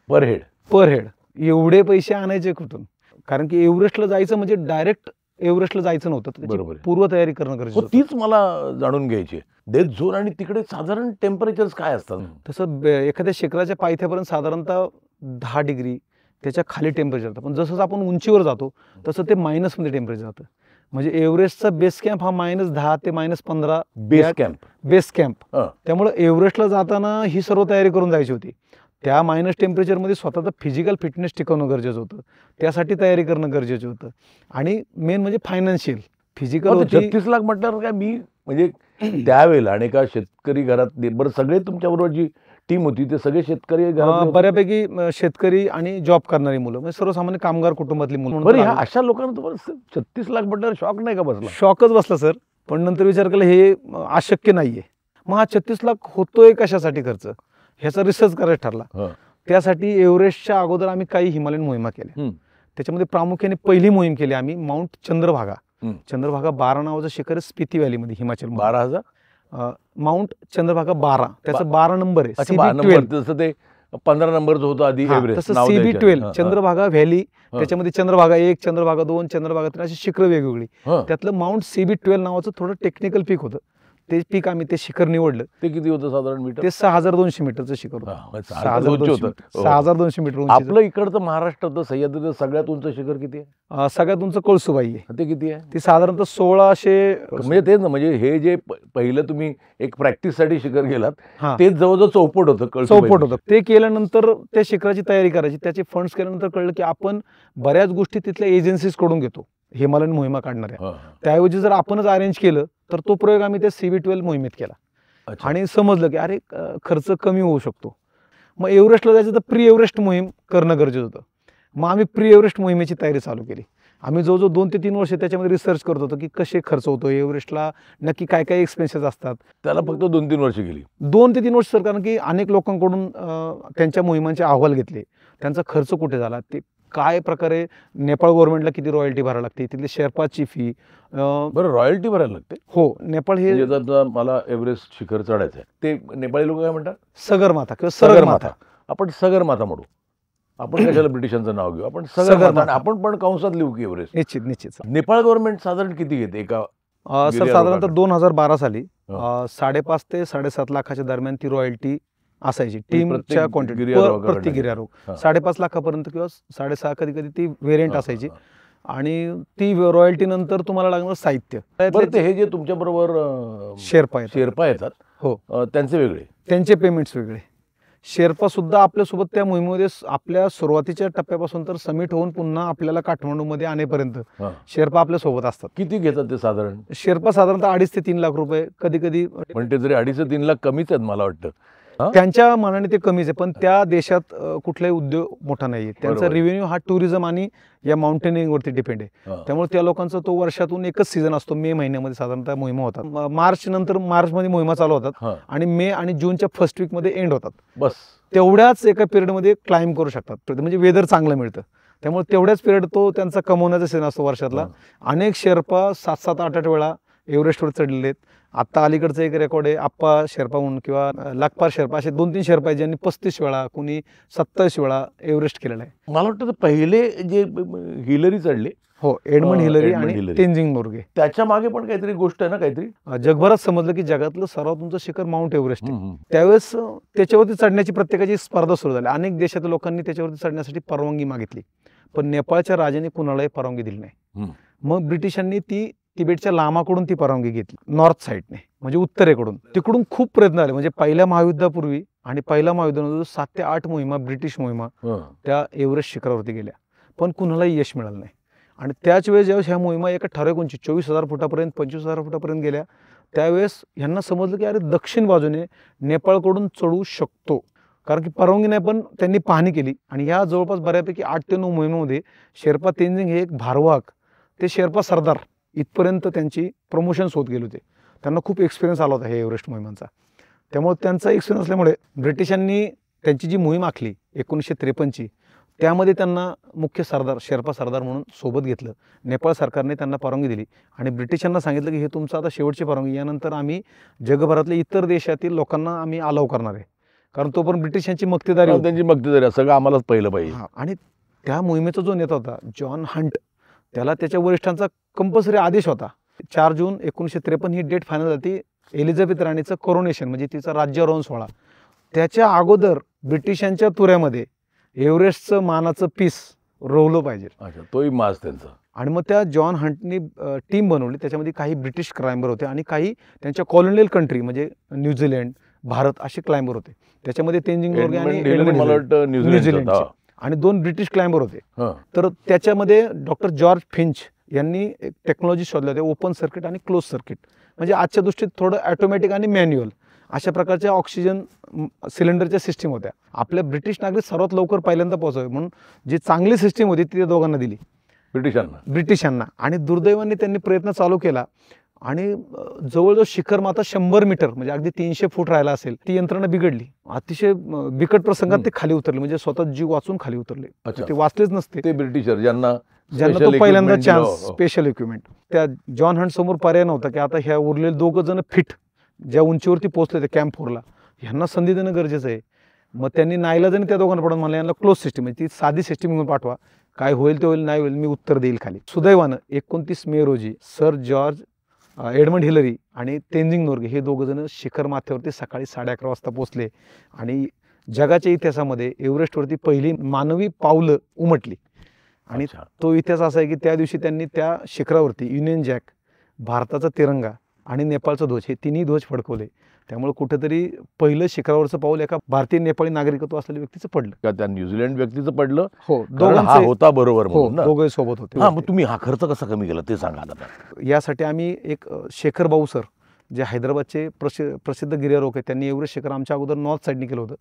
पर हेड. एवढे पैसे आणायचे कुठून? कारण की एव्हरेस्टला जायचं म्हणजे डायरेक्ट एव्हरेस्टला जायचं नव्हतं, बरोबर आहे. पूर्व तयारी करणं गरजेचं होतं. तीच मला जाणून घ्यायची. डेथ झोन आणि तिकडे साधारण टेम्परेचर्स काय असतात? तसं एखाद्या शिखराच्या पायथ्यापर्यंत साधारणतः 10 डिग्री त्याच्या खाली टेम्परेचर जातं, पण जसं आपण उंचीवर जातो तसं ते मायनसमध्ये टेम्परेचर जातं. म्हणजे एव्हरेस्टचा बेस कॅम्प हा -10 ते -15 बेस कॅम्प. त्यामुळे एव्हरेस्टला जाताना ही सर्व तयारी करून जायची होती. त्या मायनस टेम्परेचरमध्ये स्वतःचं फिजिकल फिटनेस टिकवणं गरजेचं होतं, त्यासाठी तयारी करणं गरजेचं होतं. आणि मेन म्हणजे फायनान्शियल फिजिकल. 36 लाख म्हटल्यावर काय, मी म्हणजे त्यावेळेला आणि एका शेतकरी घरात, बरं सगळे तुमच्याबरोबर जी टीम होती ते सगळे शेतकरी घरात, बऱ्यापैकी शेतकरी आणि जॉब करणारी मुलं, म्हणजे सर्वसामान्य कामगार कुटुंबातली मुलं. बरं, ह्या अशा लोकांना तुम्हाला 36 लाख म्हटल्यावर शॉक नाही का बसला? शॉकच बसला सर, पण नंतर विचार केला हे अशक्य नाहीये. मग हा 36 लाख होतोय कशासाठी खर्च, ह्याचा रिसर्च करायचा ठरला. त्यासाठी एव्हरेस्टच्या अगोदर आम्ही काही हिमालयन मोहिमा केल्या. त्याच्यामध्ये प्रामुख्याने पहिली मोहीम केली आम्ही माउंट चंद्रभागा. 12 नावाचं शिखर आहे स्पिती व्हॅलीमध्ये, हिमाचल. 12,000 माउंट चंद्रभागा 12, त्याचा 12 नंबर आहे. जसं ते 15 नंबरचं होतं आधी एव्हरेस्ट, तसं CB12 चंद्रभागा व्हॅली, त्याच्यामध्ये चंद्रभागा 1, चंद्रभागा 2, चंद्रभागा 3 अशी शिखरं वेगवेगळी. त्यातलं माउंट CB12 नावाचं थोडं टेक्निकल पीक होतं. ते पीक आम्ही ते शिखर निवडलं. ते किती होतं साधारण मीटर? ते 6200 मीटरचं शिखर होतं. 6200 मीटर उंच. आपलं इकडचं महाराष्ट्रातलं सह्याद्रीचं सगळ्यात उंच शिखर किती आहे? सगळ्यात उंच कळसुबाई आहे. ते किती आहे? ती साधारणतः 1600. म्हणजे तेच ना, म्हणजे हे जे पहिलं तुम्ही एक प्रॅक्टिससाठी शिखर गेलात, तेच जवळजवळ चौपट होतं. ते केल्यानंतर त्या शिखराची तयारी करायची. त्याचे फंड्स केल्यानंतर कळलं की आपण बऱ्याच गोष्टी तिथल्या एजन्सीज कडून घेतो, हिमालयन मोहिमा काढणाऱ्या. त्याऐवजी जर आपणच अरेंज केलं तर तो प्रयोग आम्ही त्या CB12 मोहिमेत केला. आणि समजलं की अरे खर्च कमी होऊ शकतो. मग एव्हरेस्टला जायचं तर प्री एव्हरेस्ट मोहीम करणं गरजेचं होतं. मग आम्ही प्री एव्हरेस्ट मोहिमेची तयारी चालू केली. आम्ही जवळजवळ 2 ते 3 वर्ष त्याच्यामध्ये रिसर्च करत होतो की कसे खर्च होतो एव्हरेस्टला, नक्की काय काय एक्सपेन्सेस असतात. त्याला फक्त 2-3 वर्ष गेली. 2 ते 3 वर्ष सर, कारण की अनेक लोकांकडून त्यांच्या मोहिमांचे अहवाल घेतले, त्यांचा खर्च कुठे झाला, ते काय प्रकारे नेपाळ गव्हर्नमेंटला किती रॉयल्टी भरावी लागते, तिथली शेर्पाची फी. बरं, रॉयल्टी भरायला लागते? हो, नेपाळ हे मला एव्हरेस्ट शिखर चढायचं आहे, ते नेपाळी लोक काय म्हणतात? सगरमाथा किंवा सगरमाथा. आपण सगरमाथा म्हणू. आपण कशाला ब्रिटिशांचं नाव घेऊ, आपण सगरमाथा. आपण पण कंसात लिहू की एव्हरेस्ट. निश्चित. नेपाळ गव्हर्नमेंट साधारण किती घेते एका? सर साधारणतः 2012 साली 5.5 ते 7.5 लाखाच्या दरम्यान ती रॉयल्टी असायची प्रत्येक टीमच्या क्वांटिटी गिर्यारोहकाकडनं प्रति गिर्यारोहक हां. 5.5 लाखापर्यंत किंवा 6.5 कधी कधी ती व्हेरियंट हां, असायची. हां, आणि ती रॉयल्टी नंतर तुम्हाला लागणार साहित्य. बरं, ते हे जे तुमच्याबरोबर शेर्पा येतात. शेर्पा येतात हो, त्यांचे वेगळे. त्यांचे पेमेंट्स वेगळे. शेर्पा सुद्धा आपल्यासोबत त्या मोहिमेमध्ये आपल्या सुरुवातीच्या टप्प्यापासून तर समिट होऊन पुन्हा आपल्याला काठमांडूमध्ये आणेपर्यंत हां. शेर्पा आपल्यासोबत असतात. किती घेतात ते साधारण? शेर्पा साधारणतः 2.5 ते 3 लाख रुपये कधी कधी. म्हणजे तरी 2.5 ते 3 लाख कमीच आहेत मला वाटतं. त्यांच्या मनाने ते कमीच आहे, पण त्या देशात कुठलाही उद्योग मोठा नाहीये. त्यांचा बरोबर. रेव्हेन्यू हा टुरिझम आणि या माउंटेनिंग वरती डिपेंड आहे. हां. त्यामुळे त्या लोकांचा तो वर्षातून एकच सीझन असतो. मे महिन्यामध्ये साधारणतः मोहिमा होतात. मार्च नंतर मार्चमध्ये मोहिमा चालू होतात हां. आणि मे आणि जूनच्या फर्स्ट वीकमध्ये एंड होतात. बस तेवढ्याच एका पिरियडमध्ये क्लाइंब करू शकतात. म्हणजे वेदर चांगलं मिळतं. त्यामुळे तेवढ्याच पिरियड तो त्यांचा कमवण्याचा सीझन असतो वर्षातला. हां. अनेक शेर्पा 7-7, 8-8 वेळा एव्हरेस्टवर चढलेले आहेत. आता अलीकडचं एक रेकॉर्ड आहे आप्पा शेर्पा म्हणून किंवा लाखपार शेर्पा, असे 2-3 शेर्पा आहेत ज्यांनी 35 वेळा, कुणी 27 वेळा एव्हरेस्ट केलेला आहे. मला वाटतं ते पहिले जे हिलरी चढले हो, एडमंड हिलरी एडमंड आणि हिलरी. तेनजिंग नोर्गे. त्याच्या मागे पण काहीतरी गोष्ट आहे ना काहीतरी. जगभरात समजलं की जगातलं सर्वात उंच शिखर माउंट एव्हरेस्ट आहे. हम्म, हम्म. त्यावेळेस त्याच्यावरती चढण्याची प्रत्येकाची स्पर्धा सुरू झाली. अनेक देशातील लोकांनी त्याच्यावरती चढण्यासाठी परवानगी मागितली, पण नेपाळच्या राजाने कुणालाही परवानगी दिली नाही. हम्म. मग ब्रिटिशांनी ती तिबेटच्या लामाकडून ती परवानगी घेतली, नॉर्थ साईडने, म्हणजे उत्तरेकडून. तिकडून खूप प्रयत्न झाले. म्हणजे पहिल्या महायुद्धापूर्वी आणि पहिल्या महायुद्धानंतर 7 ते 8 मोहिमा, ब्रिटिश मोहिमा हं. त्या एव्हरेस्ट शिखरावरती गेल्या, पण कुणालाही यश मिळालं नाही. आणि त्याच वेळेस ज्यावेळेस ह्या मोहिमा एका ठराविक उंची 24,000 फुटापर्यंत, 25,000 फुटापर्यंत गेल्या, त्यावेळेस ह्यांना समजलं की अरे दक्षिण बाजूने नेपाळकडून चढू शकतो, कारण की परवानगी नाही, पण त्यांनी पाहणी केली. आणि ह्या जवळपास बऱ्यापैकी 8 ते 9 मोहिमेमध्ये शेर्पा तेनजिंग हे एक भारवाहक ते शेर्पा सरदार इथपर्यंत त्यांची प्रमोशन्स होत गेले होते. त्यांना खूप एक्सपिरियन्स आला होता हे एव्हरेस्ट मोहिमांचा. त्यामुळे त्यांचा एक्सपिरियन्स असल्यामुळे ब्रिटिशांनी त्यांची जी मोहीम आखली 1953ची, त्यामध्ये त्यांना मुख्य सरदार, शेर्पा सरदार म्हणून सोबत घेतलं. नेपाळ सरकारने त्यांना परवानगी दिली आणि ब्रिटिशांना सांगितलं की हे तुमचं आता शेवटची परवानगी, यानंतर आम्ही जगभरातल्या इतर देशातील लोकांना आम्ही अलाव करणार आहे, कारण तो पण ब्रिटिशांची मक्तेदारी होती. त्यांची मक्तेदारी सगळं आम्हालाच पहिलं पाहिजे. हां, आणि त्या मोहिमेचा जो नेता होता जॉन हंट, त्याला त्याच्या वरिष्ठांचा कंपल्सरी आदेश होता. 4 जून 1953 ही डेट फायनल झाली. एलिझाबेथ राणीचं कोरोनेशन म्हणजे तिचा राज्यारोहण सोहळा. त्याच्या अगोदर ब्रिटिशांच्या तुऱ्यामध्ये एव्हरेस्टचं मानाचं पीस रोवलं पाहिजे. अच्छा, तोही माज त्यांचा. आणि मग त्या जॉन हंटनी टीम बनवली. त्याच्यामध्ये काही ब्रिटिश क्लाइंबर होते आणि काही त्यांच्या कॉलोनियल कंट्री म्हणजे न्यूझीलंड, भारत असे क्लाइंबर होते. त्याच्यामध्ये तेनजिंग नोर्गे आणि एडमंड हिलरी मला वाटतं न्यूझीलंडचा न्यूझीलंडचे होता. आणि 2 ब्रिटिश क्लाइंबर होते. हं. तर त्याच्यामध्ये डॉक्टर जॉर्ज फिंच यांनी एक टेक्नॉलॉजी शोधले होते, ओपन सर्किट आणि क्लोज सर्किट. म्हणजे आजच्या दृष्टीत थोडं ॲटोमॅटिक आणि मॅन्युअल अशा प्रकारच्या ऑक्सिजन सिलेंडरच्या सिस्टीम होत्या. आपल्या ब्रिटिश नागरिक सर्वात लवकर पहिल्यांदा पोहोचावे म्हणून जी चांगली सिस्टीम होती ती त्या दोघांना दिली, ब्रिटिशांना. आणि दुर्दैवाने त्यांनी प्रयत्न चालू केला आणि जवळजवळ शिखर माता 100 मीटर म्हणजे अगदी 300 फूट राहिला असेल, ती यंत्रणा बिघडली. अतिशय बिकट प्रसंगात ते खाली उतरले, म्हणजे स्वतः जीव वाचून खाली उतरले. अच्छा. ते वाचलेच नसते, ते ब्रिटिशर ज्यांना तो पहिल्यांदा equipment चान्स, दिलं. Special equipment. त्या जॉन हंट समोर पर्याय नव्हता की आता ह्या उरलेले 2 जण फिट ज्या उंचीवरती पोहोचले ते कॅम्प 4ला, ह्यांना संधी देणं गरजेचं आहे. मग त्यांनी नाईलाजाने त्या दोघांना पडून म्हणलं यांना क्लोज सिस्टीम म्हणजे ती साधी सिस्टीम घेऊन पाठवा, काय होईल ते होईल, नाही होईल मी उत्तर देईल खाली. सुदैवानं 29 मे रोजी सर जॉर्ज एडमंड हिलरी आणि तेनजिंग नोर्गे हे 2 जण शिखर माथ्यावरती सकाळी 11:30 वाजता पोहोचले आणि जगाच्या इतिहासामध्ये एव्हरेस्टवरती पहिली मानवी पावलं उमटली. आणि अच्छा. तो इतिहास असा आहे की त्या दिवशी त्यांनी त्या शिखरावरती युनियन जॅक, भारताचा तिरंगा आणि नेपाळचा ध्वज हे तिन्ही ध्वज फडकवले. त्यामुळे कुठेतरी पहिलं शिखरावरचं पाऊल एका भारतीय नेपाळी नागरिकत्व असलेल्या व्यक्तीचं पडलं. का त्या न्यूझीलंड व्यक्तीचं पडलं? हो, कारण हा होता बरोबर हो, म्हणून ना. दोघे सोबत होते. हां, मग तुम्ही हा खर्च कसा कमी केला ते सांगा आता. यासाठी आम्ही एक शेखर भाऊ सर, जे हैदराबादचे प्रसिद्ध गिर्यारोहक आहेत, त्यांनी एव्हरेस्ट शिखर आमच्या अगोदर नॉर्थ साईडने केलं होतं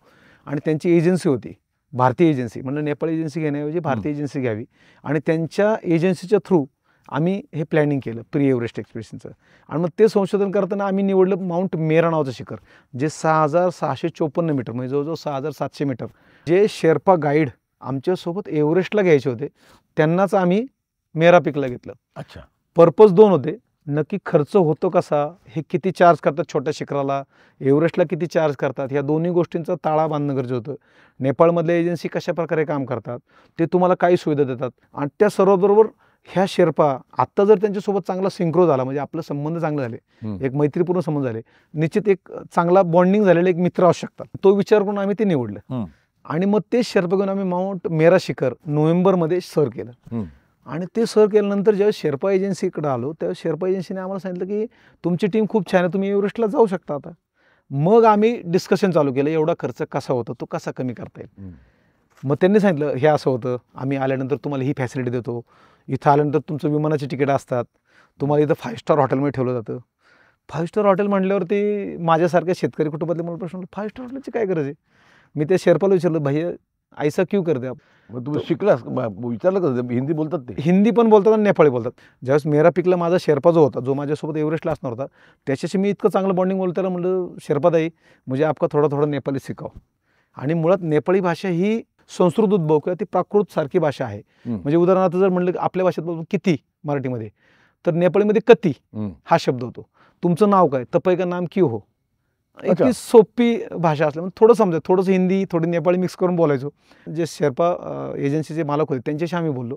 आणि त्यांची एजन्सी होती, भारतीय एजन्सी. म्हणलं नेपाळी एजन्सी घेण्याऐवजी भारतीय एजन्सी घ्यावी आणि त्यांच्या एजन्सीच्या थ्रू आम्ही हे प्लॅनिंग केलं प्री एव्हरेस्ट एक्सपिडिशनचं. आणि मग ते संशोधन करताना आम्ही निवडलं माउंट मेरा नावाचं शिखर, जे 6,654 मीटर म्हणजे जवळजवळ 6,700 मीटर. जे शेर्पा गाईड आमच्यासोबत एव्हरेस्टला घ्यायचे होते त्यांनाच आम्ही मेरा पिकला घेतलं. अच्छा. पर्पज 2 होते. नक्की खर्च होतो कसा, हे किती चार्ज करतात छोट्या शिखराला, एव्हरेस्टला किती चार्ज करतात, ह्या दोन्ही गोष्टींचा ताळा बांधणं गरजेचं होतं. नेपाळमधल्या एजन्सी कशा प्रकारे काम करतात, ते तुम्हाला काही सुविधा देतात आणि त्या सर्वबरोबर ह्या शेर्पा आत्ता जर त्यांच्यासोबत चांगला सिंक्रो झाला, म्हणजे आपलं संबंध चांगले झाले, एक मैत्रीपूर्ण संबंध झाले, निश्चित एक चांगला बॉन्डिंग झालेले एक मित्र असू शकतात. तो विचार करून आम्ही ते निवडलं. आणि मग ते शेर्पा घेऊन आम्ही माउंट मेरा शिखर नोव्हेंबरमध्ये सर केलं. आणि ते सर केल्यानंतर जेव्हा शेर्पा एजन्सीकडे आलो, तेव्हा शेर्पा एजन्सीने आम्हाला सांगितलं की तुमची टीम खूप छान आहे, तुम्ही एव्हरेस्टला जाऊ शकता आता. मग आम्ही डिस्कशन चालू केलं, एवढा खर्च कसा होतो, तो कसा कमी करता येईल. मग त्यांनी सांगितलं हे असं होतं, आम्ही आल्यानंतर तुम्हाला ही फॅसिलिटी देतो, इथं आल्यानंतर तुमचं विमानाची तिकीट असतात, तुम्हाला इथं 5 स्टार हॉटेलमध्ये ठेवलं जातं. 5 स्टार हॉटेल म्हटल्यावरती माझ्यासारख्या शेतकरी कुटुंबातले मला प्रश्न, 5 स्टार हॉटेलची काय गरज आहे. मी त्या शेर्पाला विचारलं, भैया ऐसा क्यों करते आप. मग तुम्ही शिकलास विचारलं कसं, हिंदी बोलतात ते? हिंदी पण बोलतात आणि नेपाळी बोलतात. ज्यावेळेस मेरा पिकला माझा शेर्पा जो होता, जो माझ्यासोबत एव्हरेस्टला असणार होता, त्याच्याशी मी इतकं चांगलं बॉन्डिंग बोलतो, त्याला म्हणलं शेर्पाताई मुझे आपका थोडा थोडा नेपाळी शिकाव. आणि मुळात नेपाळी भाषा ही संस्कृत उद्भव किंवा ती प्राकृत सारखी भाषा आहे. म्हणजे उदाहरणार्थ जर म्हणलं आपल्या भाषेत बोलतो किती मराठीमध्ये, तर नेपाळीमध्ये कती हा शब्द होतो. तुमचं नाव काय, तपय का नाम क्यों हो. इतकी सोपी भाषा असल्यामुळे थोडं समजायचं, थोडंसं हिंदी थोडी नेपाळी मिक्स करून बोलायचो. जे शेर्पा एजन्सीचे मालक होते त्यांच्याशी आम्ही बोललो,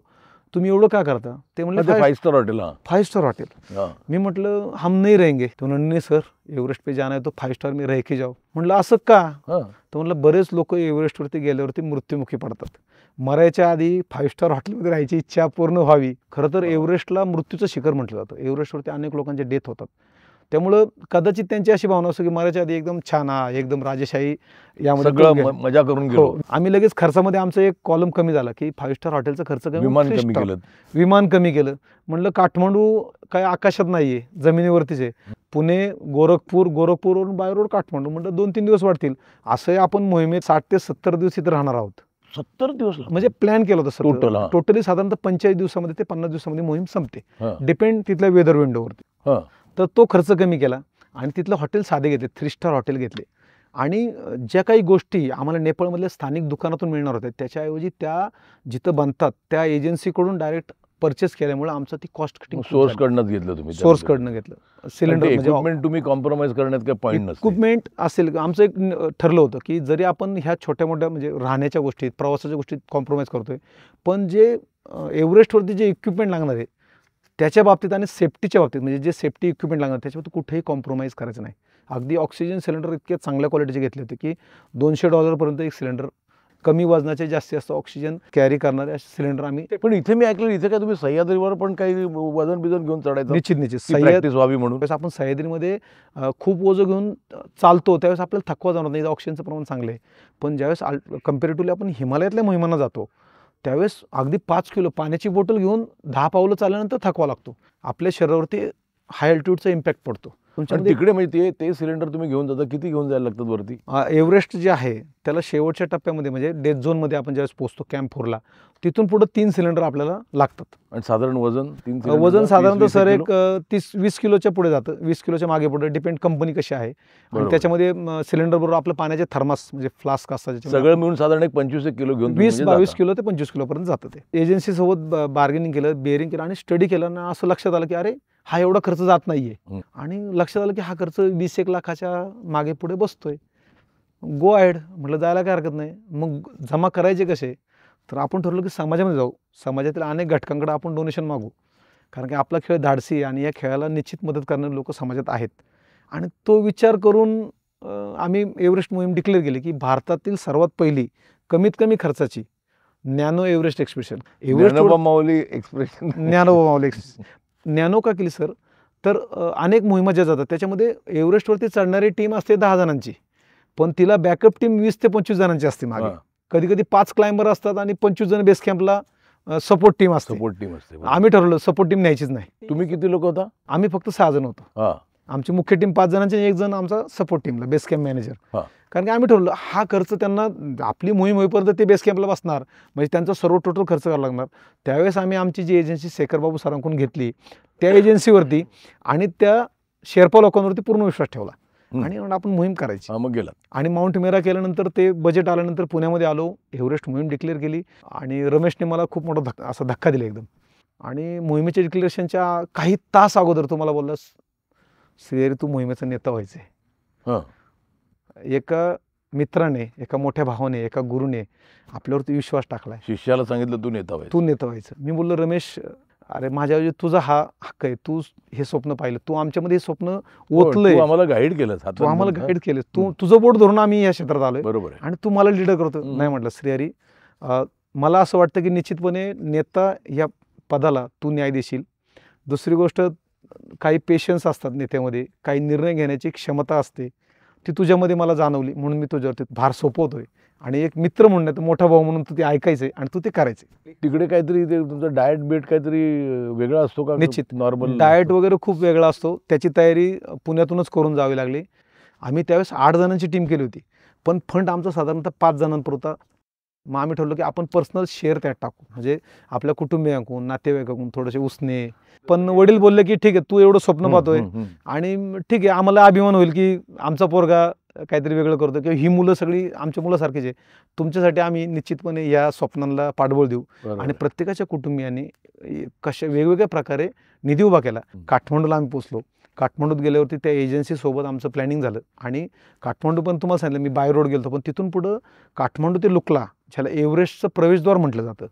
तुम्ही एवढं का करता. ते म्हणले 5 स्टार हॉटेल. 5 star hotel. मी म्हटलं हम नहीं रहेंगे. तो म्हणले नाही सर, एव्हरेस्ट पे जाना है तो 5 स्टार में रह के जाओ. म्हटलं असं का. तो म्हणलं बरेच लोक एव्हरेस्टवरती गेल्यावरती मृत्युमुखी पडतात, मरायच्या आधी 5 स्टार हॉटेलमध्ये राहायची इच्छा पूर्ण व्हावी. खरं तर एव्हरेस्टला मृत्यूचं शिखर म्हटलं जातं. एव्हरेस्टवरती अनेक लोकांचे डेथ होतात. त्यामुळं कदाचित त्यांची अशी भावना असते की मरायच्या आधी एकदम छान, एकदम राजेशाही यामध्ये मजा करून गेलो. आम्ही लगेच खर्चामध्ये आमचा एक कॉलम कमी झाला की 5 स्टार हॉटेलचा खर्च कमी, विमान कमी केलं. म्हणलं काठमांडू काय आकाशात नाहीये, जमिनीवरतीच आहे. पुणे गोरखपूरवरून बाय रोड काठमांडू, म्हणलं 2-3 दिवस वाढतील. असं आपण मोहिमेत 60 ते 70 दिवस इथं राहणार आहोत. 70 दिवस म्हणजे प्लॅन केलं होतं. टोटली साधारणतः 45 दिवसामध्ये ते 50 दिवसामध्ये मोहीम संपते, डिपेंड तिथल्या वेदर विंडोवरती. तर तो खर्च कमी केला आणि तिथलं हॉटेल साधे घेतले, 3 स्टार हॉटेल घेतले. आणि ज्या काही गोष्टी आम्हाला नेपाळमधल्या स्थानिक दुकानातून मिळणार होत्या, त्याच्याऐवजी त्या जिथं बनतात त्या एजन्सीकडून डायरेक्ट परचेस केल्यामुळे आमचं ती कॉस्ट कटिंग सोर्सकडनंच घेतलं तुम्ही. सोर्सकडनं घेतलं. सिलेंडर म्हणजे तुम्ही कॉम्प्रोमाइज करण्यात काही पॉईंट नसतं. इक्विपमेंट असेल, आमचं एक ठरलं होतं की जरी आपण ह्या छोट्या मोठ्या म्हणजे राहण्याच्या गोष्टीत, प्रवासाच्या गोष्टीत कॉम्प्रोमाइज करतोय, पण जे एव्हरेस्टवरती जे इक्विपमेंट लागणार आहे त्याच्या बाबतीत आणि सेफ्टीच्या बाबतीत, म्हणजे जे सेफ्टी इक्विपमेंट लागणार त्याच्याबाबतीत कुठेही कॉम्प्रोमाइज करायचं नाही. अगदी ऑक्सिजन सिलेंडर इतके चांगल्या क्वालिटीचे घेतले होते की $200 एक सिलेंडर, कमी वजनाचे जास्त ऑक्सिजन कॅरी करणारे असे सिलेंडर आम्ही. पण इथे मी ऐकलं इथे काय तुम्ही सह्याद्रीवर पण काही वजन बिजन घेऊन चढायचं? निश्चित प्रॅक्टिस व्हावी म्हणून. आपण सह्याद्रीमध्ये खूप ओझं घेऊन चालतो त्यावेळेस आपल्याला थकवा जाणवत नाही, ऑक्सिजनचं प्रमाण चांगलं आहे. पण ज्यावेळेस कम्पॅरेटिव्हली आपण हिमालयातल्या मोहिमांना जातो त्यावेळेस अगदी 5 किलो पाण्याची बॉटल घेऊन 10 पावलं चालल्यानंतर थकवा लागतो. आपल्या शरीरावरती हाय अल्टिट्यूडचा इम्पॅक्ट पडतो. तिकडे माहिती ते सिलेंडर तुम्ही घेऊन जाता, किती घेऊन जायला लागतात वरती? एव्हरेस्ट जे आहे त्याला शेवटच्या टप्प्यामध्ये म्हणजे डेथ झोनमध्ये आपण ज्यावेळेस पोहोचतो कॅम्प 4ला, तिथून पुढे 3 सिलेंडर आपल्याला लागतात. आणि साधारण वजन वजन साधारणतः सर एक 30-20 किलोच्या पुढे जातं, 20 किलोच्या मागे पुढे, डिपेंड कंपनी कशी आहे. आणि त्याच्यामध्ये सिलेंडर बरोबर आपलं पाण्याचे थर्मास म्हणजे फ्लास्क असतात, सगळं मिळून साधारण एक 25 किलो घेऊन 20-22 किलो ते 25 किलोपर्यंत जातं. ते एजन्सीसोबत बार्गेनिंग केलं, बेअरिंग केलं आणि स्टडी केलं आणि असं लक्षात आलं की अरे हा एवढा खर्च जात नाहीये. आणि लक्षात आलं की हा खर्च 20-1 लाखाच्या मागे पुढे बसतोय. गो अहेड म्हटलं, जायला काय हरकत नाही. मग जमा करायचे कसे, तर आपण ठरवलं की समाजामध्ये जाऊ, समाजातील अनेक घटकांकडे आपण डोनेशन मागू, कारण की आपला खेळ धाडसी आणि या खेळाला निश्चित मदत करणारे लोक समाजात आहेत. आणि तो विचार करून आम्ही एव्हरेस्ट मोहीम डिक्लेअर केली की भारतातील सर्वात पहिली कमीत कमी खर्चाची नॅनो एव्हरेस्ट एक्सप्रेशन. नॅनो का केली सर, तर अनेक मोहिमा ज्या जातात त्याच्यामध्ये एव्हरेस्टवरती चढणारी टीम असते 10 जणांची, पण तिला बॅकअप टीम 20 ते 25 जणांची असते मागे. कधी कधी 5 क्लाइंबर असतात आणि 25 जण बेस कॅम्पला सपोर्ट टीम असते. आम्ही ठरवलं सपोर्ट टीम न्यायचीच नाही. तुम्ही किती लोक होता? आम्ही फक्त 6 जण होतो. आमची मुख्य टीम 5 जणांची आणि 1 जण आमचा सपोर्ट टीमला बेस कॅम्प मॅनेजर. कारण की आम्ही ठरवलं हा खर्च त्यांना आपली मोहीम होईपर्यंत ते बेस कॅम्पला बसणार, म्हणजे त्यांचा सर्व टोटल खर्च करावा लागणार. त्यावेळेस आम्ही आमची जी एजन्सी शेखरबाबू सरांकडून घेतली त्या एजन्सीवरती आणि त्या शेर्पा लोकांवरती पूर्ण विश्वास ठेवला आणि आपण मोहीम करायची. मग गेला आणि माउंट मेरा केल्यानंतर ते बजेट आल्यानंतर पुण्यामध्ये आलो, एव्हरेस्ट मोहीम डिक्लेअर केली आणि रमेशने मला खूप मोठा असा धक्का दिला एकदम. आणि मोहिमेच्या डिक्लेरेशनच्या काही तास अगोदर तुम्हाला बोललास श्रीहरी तू मोहिमेचा नेता व्हायचंय. एका मित्राने, एका मोठ्या भावाने, एका गुरुने आपल्यावरती विश्वास टाकलाय. शिष्याला सांगितलं तू नेता व्हायचं. मी बोललो रमेश अरे माझ्या तुझा हा हक्क आहे, तू हे स्वप्न पाहिलं, तू आमच्यामध्ये हे स्वप्न हो, ओतलंय, तू आम्हाला गाईड केलं, तू आम्हाला गाईड केलं, तू तुझं बोट धरून आम्ही या क्षेत्रात आलोय बरोबर आहे. आणि तू मला लीडर करतो. नाही म्हटलं श्रीहरी, मला असं वाटतं की निश्चितपणे नेता या पदाला तू न्याय देशील. दुसरी गोष्ट, काही पेशन्स असतात नेत्यामध्ये, काही निर्णय घेण्याची क्षमता असते, ती तुझ्यामध्ये मला जाणवली, म्हणून मी तुझ्यावरती भार सोपवतोय. आणि एक मित्र म्हणून, तर मोठा भाऊ म्हणून तू ते ऐकायचंय आणि तू ते करायचंय. तिकडे काहीतरी ते तुमचा डाएट बेट काहीतरी वेगळा असतो का? निश्चित नॉर्मल डाएट वगैरे खूप वेगळा असतो. त्याची तयारी पुण्यातूनच करून जावी लागली. आम्ही त्यावेळेस 8 जणांची टीम केली होती, पण फंड आमचा साधारणतः 5 जणांपुरता. मग आम्ही ठरवलं की आपण पर्सनल शेअर त्यात टाकू, म्हणजे आपल्या कुटुंबियांकडून, नातेवाईकाकडून थोडेसे उसने. पण वडील बोलले की ठीक आहे, तू एवढं स्वप्न पाहतोय आणि ठीक आहे, आम्हाला अभिमान होईल की आमचा पोरगा काहीतरी वेगळं करतो, किंवा ही मुलं सगळी आमच्या मुलासारखीच आहे, तुमच्यासाठी आम्ही निश्चितपणे या स्वप्नांना पाठबळ देऊ. आणि प्रत्येकाच्या कुटुंबियांनी कशा वेगवेगळ्या प्रकारे निधी उभा केला. काठमांडूला आम्ही पोचलो. काठमांडूत गेल्यावरती त्या एजन्सीसोबत आमचं प्लॅनिंग झालं आणि काठमांडू पण तुम्हाला सांगितलं मी बाय रोड गेलो, पण तिथून पुढं काठमांडू ते लुकला, ज्याला एव्हरेस्टचं प्रवेशद्वार म्हटलं जातं,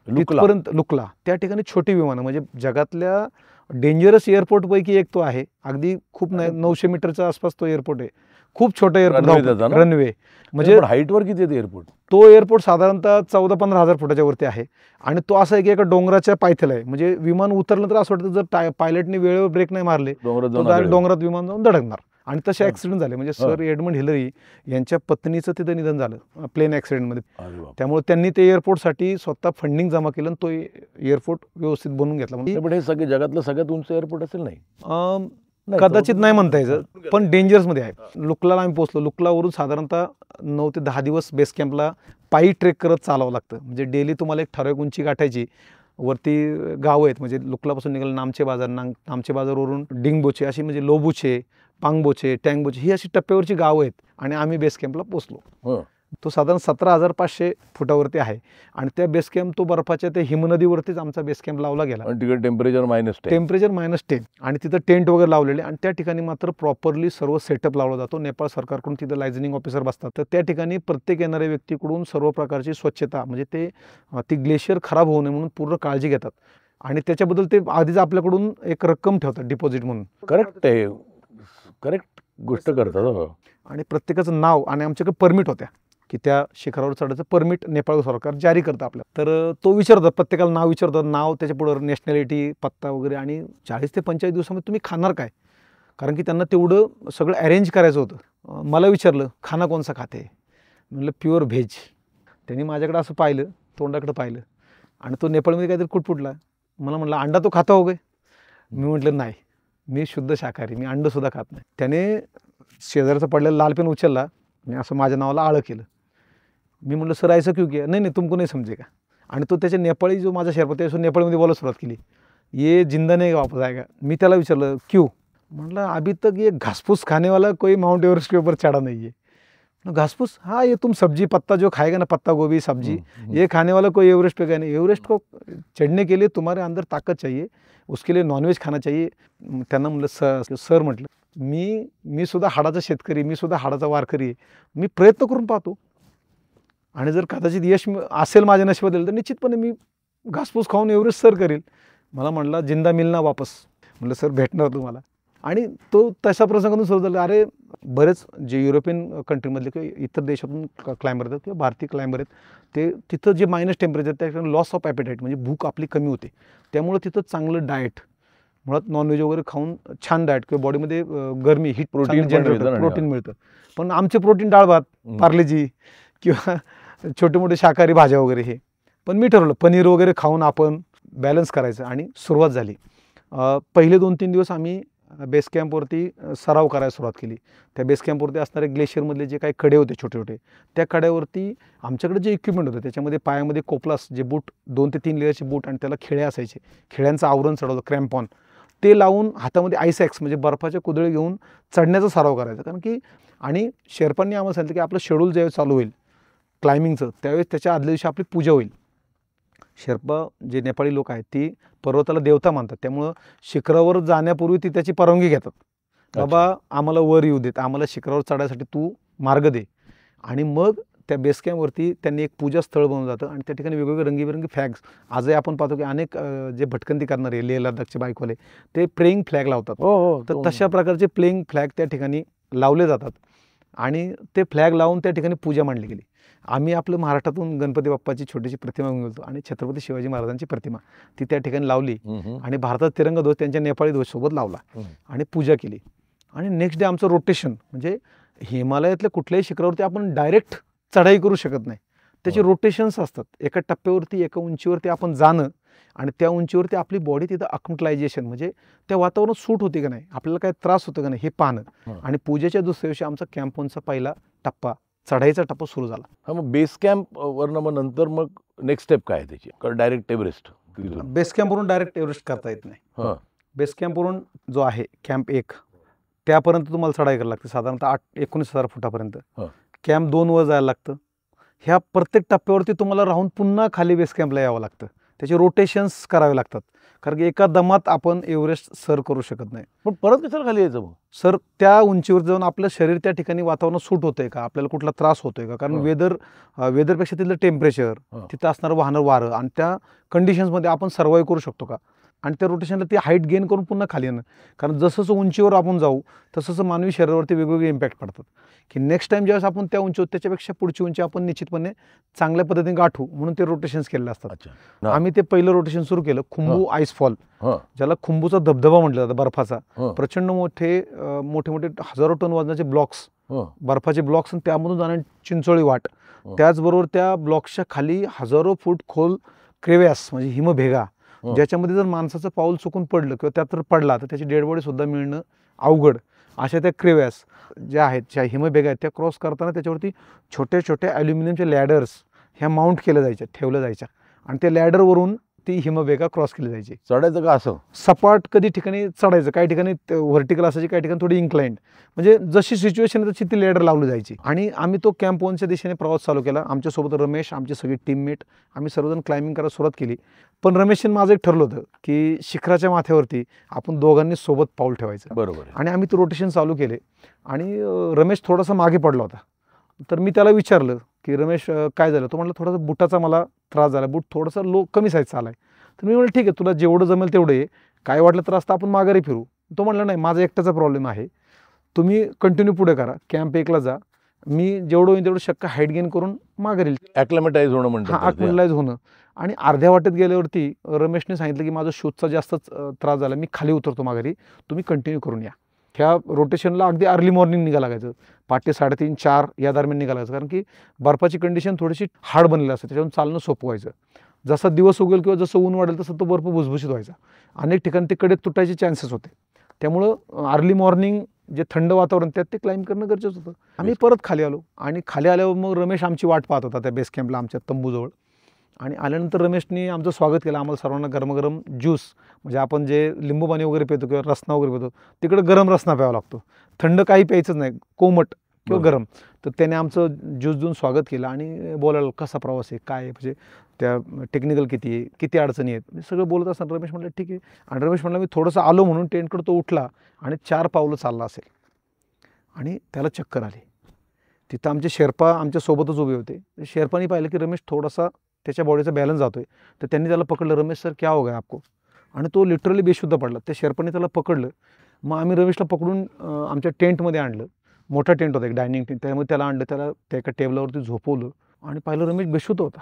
तिथपर्यंत लुकला, त्या ठिकाणी छोटी विमानं, म्हणजे जगातल्या डेंजरस एअरपोर्टपैकी एक तो आहे. अगदी खूप 900 मीटरच्या आसपास तो एअरपोर्ट आहे. खूप छोटा एअरपोर्ट, रनवे. म्हणजे हाईटवर किती आहे एअरपोर्ट? तो एअरपोर्ट साधारणतः 14-15 हजार फुटाच्या वरती आहे. आणि तो असा आहे की एका डोंगराच्या पायथ्याला आहे. म्हणजे विमान उतरलं तर असं वाटतं जर पायलटने वेळेवर ब्रेक नाही मारले तर डोंगरात विमान जाऊन धडकणार. आणि तसे ॲक्सिडेंट झाले. म्हणजे सर एडमंड हिलरी यांच्या पत्नीचं तिथं निधन झालं प्लेन ॲक्सिडेंटमध्ये. त्यामुळे त्यांनी ते एअरपोर्टसाठी स्वतः फंडिंग जमा केलं आणि तो एअरपोर्ट व्यवस्थित बनवून घेतला. पण हे सगळे जगातलं सगळ्यात उंच एअरपोर्ट असेल? नाही, कदाचित नाही म्हणता यायचं, पण डेंजरसमध्ये आहे. लुकला आम्ही पोहोचलो. लुकलावरून साधारणतः 9 ते 10 दिवस बेस कॅम्पला पायी ट्रेक करत चालावं लागतं. म्हणजे डेली तुम्हाला एक ठराविक उंची गाठायची. वरती गावं आहेत, म्हणजे लुकलापासून निघालं नामचे बाजार, नामचे बाजारवरून डिंगबोचे, अशी म्हणजे लोबुचे, पांगबोचे, टँगबोचे, ही अशी टप्प्यावरची गावं आहेत. आणि आम्ही बेस कॅम्पला पोचलो. तो साधारण 17,500 फुटावरती आहे. आणि त्या बेस कॅम्प, तो बर्फाच्या त्या हिमनदीवरतीच आमचा बेस कॅम्प लावला गेला. तिकडे टेम्परेचर -10 आणि तिथं टेंट वगैरे लावलेले. आणि त्या ठिकाणी मात्र प्रॉपरली सर्व सेटअप लावला जातो. नेपाळ सरकारकडून तिथं लायझनिंग ऑफिसर बसतात. तर त्या ठिकाणी प्रत्येक येणाऱ्या व्यक्तीकडून सर्व प्रकारची स्वच्छता, म्हणजे ती ग्लेशियर खराब होऊ नये म्हणून पूर्ण काळजी घेतात. आणि त्याच्याबद्दल ते आधीच आपल्याकडून एक रक्कम ठेवतात डिपॉझिट म्हणून. करेक्ट आहे, करेक्ट गोष्ट करतात. आणि प्रत्येकाचं नाव, आणि आमच्याकडे परमिट होत्या की त्या शिखरावर चढायचं परमिट नेपाळ सरकार जारी करतं आपल्याला. तर तो विचारतात, प्रत्येकाला नाव विचारतात, नाव, त्याच्या पुढं नॅशनॅलिटी, पत्ता वगैरे. आणि 40 ते 45 दिवसामध्ये तुम्ही खाणार काय, कारण की त्यांना तेवढं सगळं अरेंज करायचं होतं. मला विचारलं खाना कोणसा खाते, म्हणलं प्युअर व्हेज. त्यांनी माझ्याकडे असं पाहिलं, तोंडाकडे पाहिलं, आणि तो नेपाळमध्ये काहीतरी कुटपुटला. मला म्हणलं अंडा तो खाता हो गे. मी म्हटलं नाही, मी शुद्ध शाकाहारी, मी अंडंसुद्धा खात नाही. त्याने शेजारचा पडलेला लाल पेन उचलला आणि असं माझ्या नावाला आळं केलं. मी म्हटलं सर ऐसा क्यों किया? नहीं तुमको नहीं समजेगा. आणि तो त्याच्या नेपाळी, जो माझा शेर्पा, त्याच्यावर नेपाळीमध्ये बोलायला सुरुवात केली, ये जिंदा नहीं वापस आएगा. मी त्याला विचारलं क्यों? म्हटलं अभी तक ये घासपूस खाने वाला कोई माउंट एवरेस्ट के ऊपर चढ़ा नहीं है. घासपूस, हाँ ये तुम सब्जी पत्ता जो खाएगा ना, पत्ता गोभी सब्जी, ये खाने वाला कोई एवरेस्ट पे गया नहीं. एवरेस्ट को चढ़ने के लिए तुम्हारे अंदर ताकत चाहिए, उसके लिए नॉनव्हेज खाना चाहिए. त्यांना म्हटलं सर म्हटलं मी सुद्धा हाडाचा शेतकरी, मी सुद्धा हाडाचा वारकरी आहे, मी प्रयत्न करून पाहतो, आणि जर कदाचित यश असेल माझ्या नशिबात तर निश्चितपणे मी घासपूस खाऊन एव्हरेस्ट सर करेल. मला म्हटला जिंदा मिलना वापस. म्हटलं सर भेटणार तुम्हाला. आणि तो तशा प्रसंगातून सुरू झाला. अरे बरेच जे युरोपियन कंट्रीमधले किंवा इतर देशातून क्लाइंबर आहेत किंवा भारतीय क्लाइंबर आहेत, ते तिथं जे मायनस टेम्परेचर, त्या ठिकाणी लॉस ऑफ ॲपेटाईट, म्हणजे भूक आपली कमी होते. त्यामुळे तिथं चांगलं डाएट, मुळात नॉनव्हेज वगैरे खाऊन छान डाएट, किंवा बॉडीमध्ये गरमी, हीट, प्रोटीन मिळतं. पण आमचे प्रोटीन डाळ भात, पार्लेजी किंवा छोटे मोठे शाकाहारी भाज्या वगैरे हे. पण मी ठरवलं पनीर वगैरे खाऊन आपण बॅलन्स करायचं. आणि सुरुवात झाली. पहिले 2-3 दिवस आम्ही बेस कॅम्पवरती सराव करायला सुरुवात केली. त्या बेस कॅम्पवरती असणारे ग्लेशियरमधले जे काही कडे होते छोटे छोटे, त्या कड्यावरती आमच्याकडे जे इक्विपमेंट होतं, त्याच्यामध्ये पायामध्ये कोपलास, जे बूट 2 ते 3 लेअरचे बूट, आणि त्याला खिळे असायचे, खिळ्यांचं आवरण चढवलं, क्रॅम्पॉन, ते लावून हातामध्ये आईसॅक्स म्हणजे बर्फाच्या कुदळे घेऊन चढण्याचा सराव करायचा. कारण की, आणि शेर्पांनी आम्हाला सांगितलं की आपलं शेड्यूल ज्यावेळेस चालू होईल क्लाइम्बिंगचं, त्यावेळेस त्याच्या आदल्या दिवशी आपली पूजा होईल. शेर्पा जे नेपाळी लोक आहेत, ती पर्वताला देवता मानतात. त्यामुळं शिखरावर जाण्यापूर्वी ती त्याची परवानगी घेतात. बाबा आम्हाला वर येऊ देत, आम्हाला शिखरावर चढायसाठी तू मार्ग दे. आणि मग त्या बेस कॅम्पवरती त्यांनी एक पूजा स्थळ बनवलं जातं आणि त्या ठिकाणी वेगवेगळे रंगीबेरंगी फ्लॅग्स, आजही आपण पाहतो की अनेक जे भटकंती करणारे लेह लडाखचे बाईकवाले ते प्लेइंग फ्लॅग लावतात. हो तर तशा प्रकारचे प्लेइंग फ्लॅग त्या ठिकाणी लावले जातात आणि ते फ्लॅग लावून त्या ठिकाणी पूजा मांडली गेली. आम्ही आपलं महाराष्ट्रातून गणपती बाप्पाची छोटीशी प्रतिमा घेऊन गेलो आणि छत्रपती शिवाजी महाराजांची प्रतिमा ती त्या ठिकाणी लावली आणि भारतात तिरंगा ध्वज त्यांच्या नेपाळी ध्वज सोबत लावला आणि पूजा केली. आणि नेक्स्ट डे आमचं रोटेशन, म्हणजे हिमालयातल्या कुठल्याही शिखरावरती आपण डायरेक्ट चढाई करू शकत नाही, त्याचे रोटेशन्स असतात. एका टप्प्यावरती एका उंचीवरती आपण जाणं आणि त्या उंचीवरती आपली बॉडी तिथं अक्मटलायझेशन, म्हणजे त्या वातावरणात सूट होते का नाही, आपल्याला काय त्रास होतो का नाही हे पाहणं. आणि पूजेच्या दुसऱ्या दिवशी आमचा कॅम्पवनचा पहिला टप्पा, चढाईचा टप्पा सुरू झाला. हा, मग बेस कॅम्प वरनं मग नंतर मग नेक्स्ट स्टेप काय आहे त्याची? Direct Everest? बेस कॅम्पवरून डायरेक्ट एव्हरेस्ट करता येत नाही. बेस कॅम्पवरून जो आहे कॅम्प 1 त्यापर्यंत तुम्हाला चढाई करायला लागते, साधारणतः 19,000 फुटापर्यंत. कॅम्प 2 वर जायला लागतं. ह्या प्रत्येक टप्प्यावरती तुम्हाला राहून पुन्हा खाली बेस कॅम्पला यावं लागतं. त्याचे रोटेशन्स करावे लागतात, कारण की एका दमात आपण एव्हरेस्ट सर करू शकत नाही. पण परत कशाला खाली यायचं मग? सर, त्या उंचीवर जाऊन आपलं शरीर त्या ठिकाणी वातावरणात सूट होतंय का, आपल्याला कुठला त्रास होतोय का, कारण वेदरपेक्षा तिथलं टेम्परेचर, तिथं असणारं वाहणारं वारं आणि त्या कंडिशन्समध्ये आपण सर्वाईव्ह करू शकतो का. आणि त्या रोटेशनला ती हाईट गेन करून पुन्हा खाली येणं, कारण जसं उंचीवर आपण जाऊ तसं मानवी शरीरावरती वेगवेगळे इम्पॅक्ट पडतात, की नेक्स्ट टाइम ज्यावेळेस आपण त्या उंचीवर त्याच्यापेक्षा पुढची उंची आपण निश्चितपणे चांगल्या पद्धतीने गाठू, म्हणून ते रोटेशन्स केलेले असतात. आम्ही ते पहिलं रोटेशन सुरू केलं, खुंबू आईसफॉल, ज्याला खुंबूचा धबधबा म्हटलं जातं, बर्फाचा. प्रचंड मोठे मोठे हजारो टन वजनाचे ब्लॉक्स, बर्फाचे ब्लॉक्स, आणि त्यामधून जाणारी चिंचोळी वाट, त्याचबरोबर त्या ब्लॉक्सच्या खाली हजारो फूट खोल क्रेव्यास म्हणजे हिमभेगा, ज्याच्यामध्ये जर माणसाचं पाऊल चुकून पडलं किंवा त्यात जर पडला तर त्याची डेड बॉडी सुद्धा मिळणं अवघड. अशा त्या क्रेव्यास ज्या आहेत, ज्या हिमभेगा आहेत, त्या क्रॉस करताना त्याच्यावरती छोटे छोटे ॲल्युमिनियमचे लॅडर्स ह्या माउंट केल्या जायच्या, ठेवल्या जायच्या, आणि त्या लॅडरवरून ती हिमभेगा क्रॉस केली जायची. चढायचं का असं सपाट, कधी ठिकाणी चढायचं, काही ठिकाणी व्हर्टिकल असायची, काही ठिकाणी थोडी इन्क्लाइंड, म्हणजे जशी सिच्युएशन आहे तशी ती लॅडर लावली जायची. आणि आम्ही तो कॅम्प 1च्या दिशेने प्रवास चालू केला. आमच्यासोबत रमेश, आमची सगळी टीममेट, आम्ही सर्वजण क्लाइम्बिंग करायला सुरुवात केली. पण रमेशने माझं एक ठरलं होतं की शिखराच्या माथ्यावरती आपण दोघांनी सोबत पाऊल ठेवायचं. बरोबर. आणि आम्ही ते रोटेशन चालू केले. आणि रमेश थोडासा मागे पडला होता, तर मी त्याला विचारलं की रमेश काय झालं. तो म्हटलं थोडासा बुटाचा मला त्रास झाला, बूट थोडासा कमी साईजचा आला आहे. तर मी म्हटलं ठीक आहे, तुला जेवढं जमेल तेवढं आहे, काय वाटलं तर असतं आपण माघारी फिरू. तो म्हटलं नाही, माझा एकट्याचा प्रॉब्लेम आहे, तुम्ही कंटिन्यू पुढे करा, कॅम्प 1ला जा, मी जेवढं होईल तेवढं शक्य हाईट गेन करून माघारी ॲक्लेमेटाईज होणं म्हणतात. ॲक्लेमेटाईज होणं. आणि अर्ध्या वाटेत गेल्यावरती रमेशने सांगितलं की माझा शूजचा जास्तच त्रास झाला, मी खाली उतरतो माघारी, तुम्ही कंटिन्यू करून या. ह्या रोटेशनला अगदी अर्ली मॉर्निंग निघायला लागायचं, 3:30-4 या दरम्यान निघायला लागायचं, कारण की बर्फाची कंडिशन थोडीशी हार्ड बनलेली असते, त्याच्यावरून चालणं सोपं व्हायचं. जसा दिवस उगेल किंवा जसं ऊन वाढेल तसं तो बर्फ भुसभुशीत व्हायचा, अनेक ठिकाणी ते कडे तुटायचे चान्सेस होते. त्यामुळं अर्ली मॉर्निंग जे थंड वातावरण त्यात ते क्लाइम्ब करणं गरजेचं होतं. आम्ही परत खाली आलो आणि खाली आल्यावर मग रमेश आमची वाट पाहत होता त्या बेस कॅम्पला, आमच्या तंबूजवळ. आणि आल्यानंतर रमेशने आमचं स्वागत केलं. आम्हाला सर्वांना गरमागरम ज्यूस, म्हणजे आपण जे लिंबू पाणी वगैरे पितो किंवा रसना वगैरे पितो, तिकडे गरम रसना प्यावा लागतो, थंड काही प्यायचंच नाही, कोमट किंवा गरम. तर त्याने आमचं ज्यूस देऊन स्वागत केलं आणि बोलायला कसा प्रवास आहे, काय आहे, म्हणजे त्या टेक्निकल किती आहे, किती अडचणी आहेत, सगळं बोलत असताना रमेश म्हटलं ठीक आहे. आणि रमेश म्हटलं मी थोडंसं आलो म्हणून टेंटकडे तो उठला आणि 4 पावलं चालला असेल आणि त्याला चक्कर आली. तिथं आमचे शेर्पा आमच्यासोबतच उभे होते. शेर्पानी पाहिलं की रमेश थोडासा त्याच्या बॉडीचा बॅलन्स जातोय, तर त्यांनी त्याला पकडलं, रमेश सर क्या हो गया आपको. आणि तो लिटरली बेशुद्ध पडला. त्या शेर्पाने त्याला पकडलं. मग आम्ही रमेशला पकडून आमच्या टेंटमध्ये आणलं. मोठा टेंट होता, एक डायनिंग टेंट, त्यामुळे त्याला आणलं, त्याला त्या एका टेबलावरती झोपवलं आणि पाहिलं रमेश बेशुद्ध होता.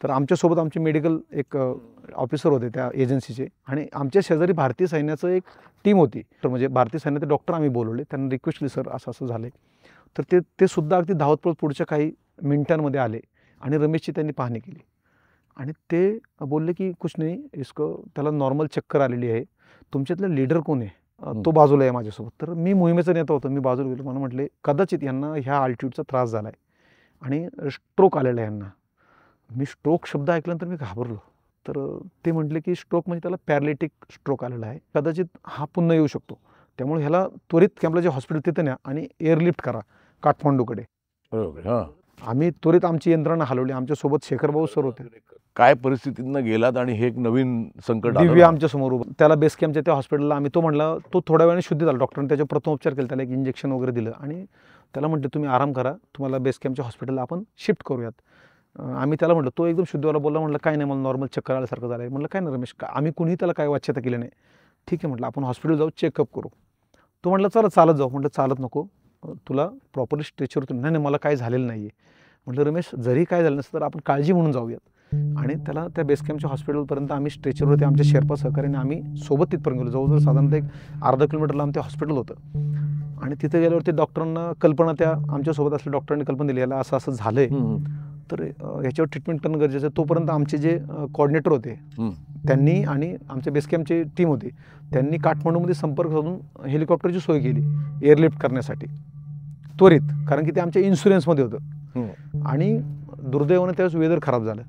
तर आमच्यासोबत आमचे मेडिकल एक ऑफिसर होते त्या एजन्सीचे, आणि आमच्या शेजारी भारतीय सैन्याचं एक टीम होती. तर म्हणजे भारतीय सैन्याचे डॉक्टर आम्ही बोलवले, त्यांना रिक्वेस्ट केली सर असं असं झालं. तर ते सुद्धा अगदी धावत पळत पुढच्या काही मिनिटांमध्ये आले आणि रमेशची त्यांनी पाहणी केली. आणि ते बोलले की कुछ नाही इसको, त्याला नॉर्मल चक्कर आलेली आहे, तुमच्यातलं लीडर कोण आहे, तो बाजूला आहे माझ्यासोबत. तर मी मोहिमेचा नेता होतो, मी बाजूला गेलो. मला म्हटले कदाचित यांना ह्या अल्टिट्यूडचा त्रास झाला आहे आणि स्ट्रोक आलेला आहे यांना. मी स्ट्रोक शब्द ऐकल्यानंतर मी घाबरलो. तर ते म्हटले की स्ट्रोक म्हणजे त्याला पॅरालिटिक स्ट्रोक आलेला आहे, कदाचित हा पुन्हा येऊ शकतो, त्यामुळे ह्याला त्वरित कॅम्पला जे हॉस्पिटल तिथं न्या आणि एअरलिफ्ट करा काठमांडूकडे. आम्ही त्वरित आमची यंत्रणा हलवली. आमच्यासोबत शेखर भाऊ सर होते. काय परिस्थितीतनं गेलात आणि हे एक नवीन संकट दिव्य आमच्या समोर उभं. त्याला बेस कॅम्पच्या त्या हॉस्पिटलला आम्ही, तो म्हणला, तो थोड्या वेळाने शुद्ध झाला. डॉक्टरने त्याचे प्रथमोपचार केले, त्याला एक इंजेक्शन वगैरे दिलं आणि त्याला म्हटलं तुम्ही आराम करा, तुम्हाला बेस कॅम्पच्या हॉस्पिटलला आपण शिफ्ट करूयात. आम्ही त्याला म्हटलं, तो एकदम शुद्धवाला बोलला, म्हटलं काय नाही, मला नॉर्मल चक्कर आल्यासारखं झालं आहे. म्हटलं काय नाही रमेश, आम्ही कुणीही त्याला काय वाच्यता केली नाही. ठीक आहे म्हटलं, आपण हॉस्पिटल जाऊ, चेकअप करू. तो म्हटलं चला चालत जाऊ. म्हटलं चालत नको, तुला प्रॉपरली स्ट्रेचरवर नाही नाही मला काय झालेलं नाही आहे. म्हटलं रमेश, जरी काय झालं नसतं तर आपण काळजी म्हणून जाऊयात. आणि त्याला त्या बेस कॅम्पच्या हॉस्पिटलपर्यंत आम्ही स्ट्रेचरवरती आमच्या शेर्पा सहकार्याने आम्ही सोबत तिथपर्यंत गेलो. जवळजवळ साधारणतः एक अर्धा किलोमीटर लांब ते हॉस्पिटल होतं. आणि तिथे गेल्यावरती डॉक्टरांना कल्पना, त्या आमच्यासोबत असलेल्या डॉक्टरांनी कल्पना दिली, याला असं असं झालं आहे, तर याच्यावर ट्रीटमेंट करणं गरजेचं आहे. तोपर्यंत आमचे जे कोऑर्डिनेटर होते त्यांनी आणि आमच्या बेस कॅम्पची टीम होती, त्यांनी काठमांडूमध्ये संपर्क साधून हेलिकॉप्टरची सोय केली एअरलिफ्ट करण्यासाठी त्वरित, कारण की ते आमच्या इन्शुरन्समध्ये होतं. आणि दुर्दैवानं त्यावेळेस वेदर खराब झालं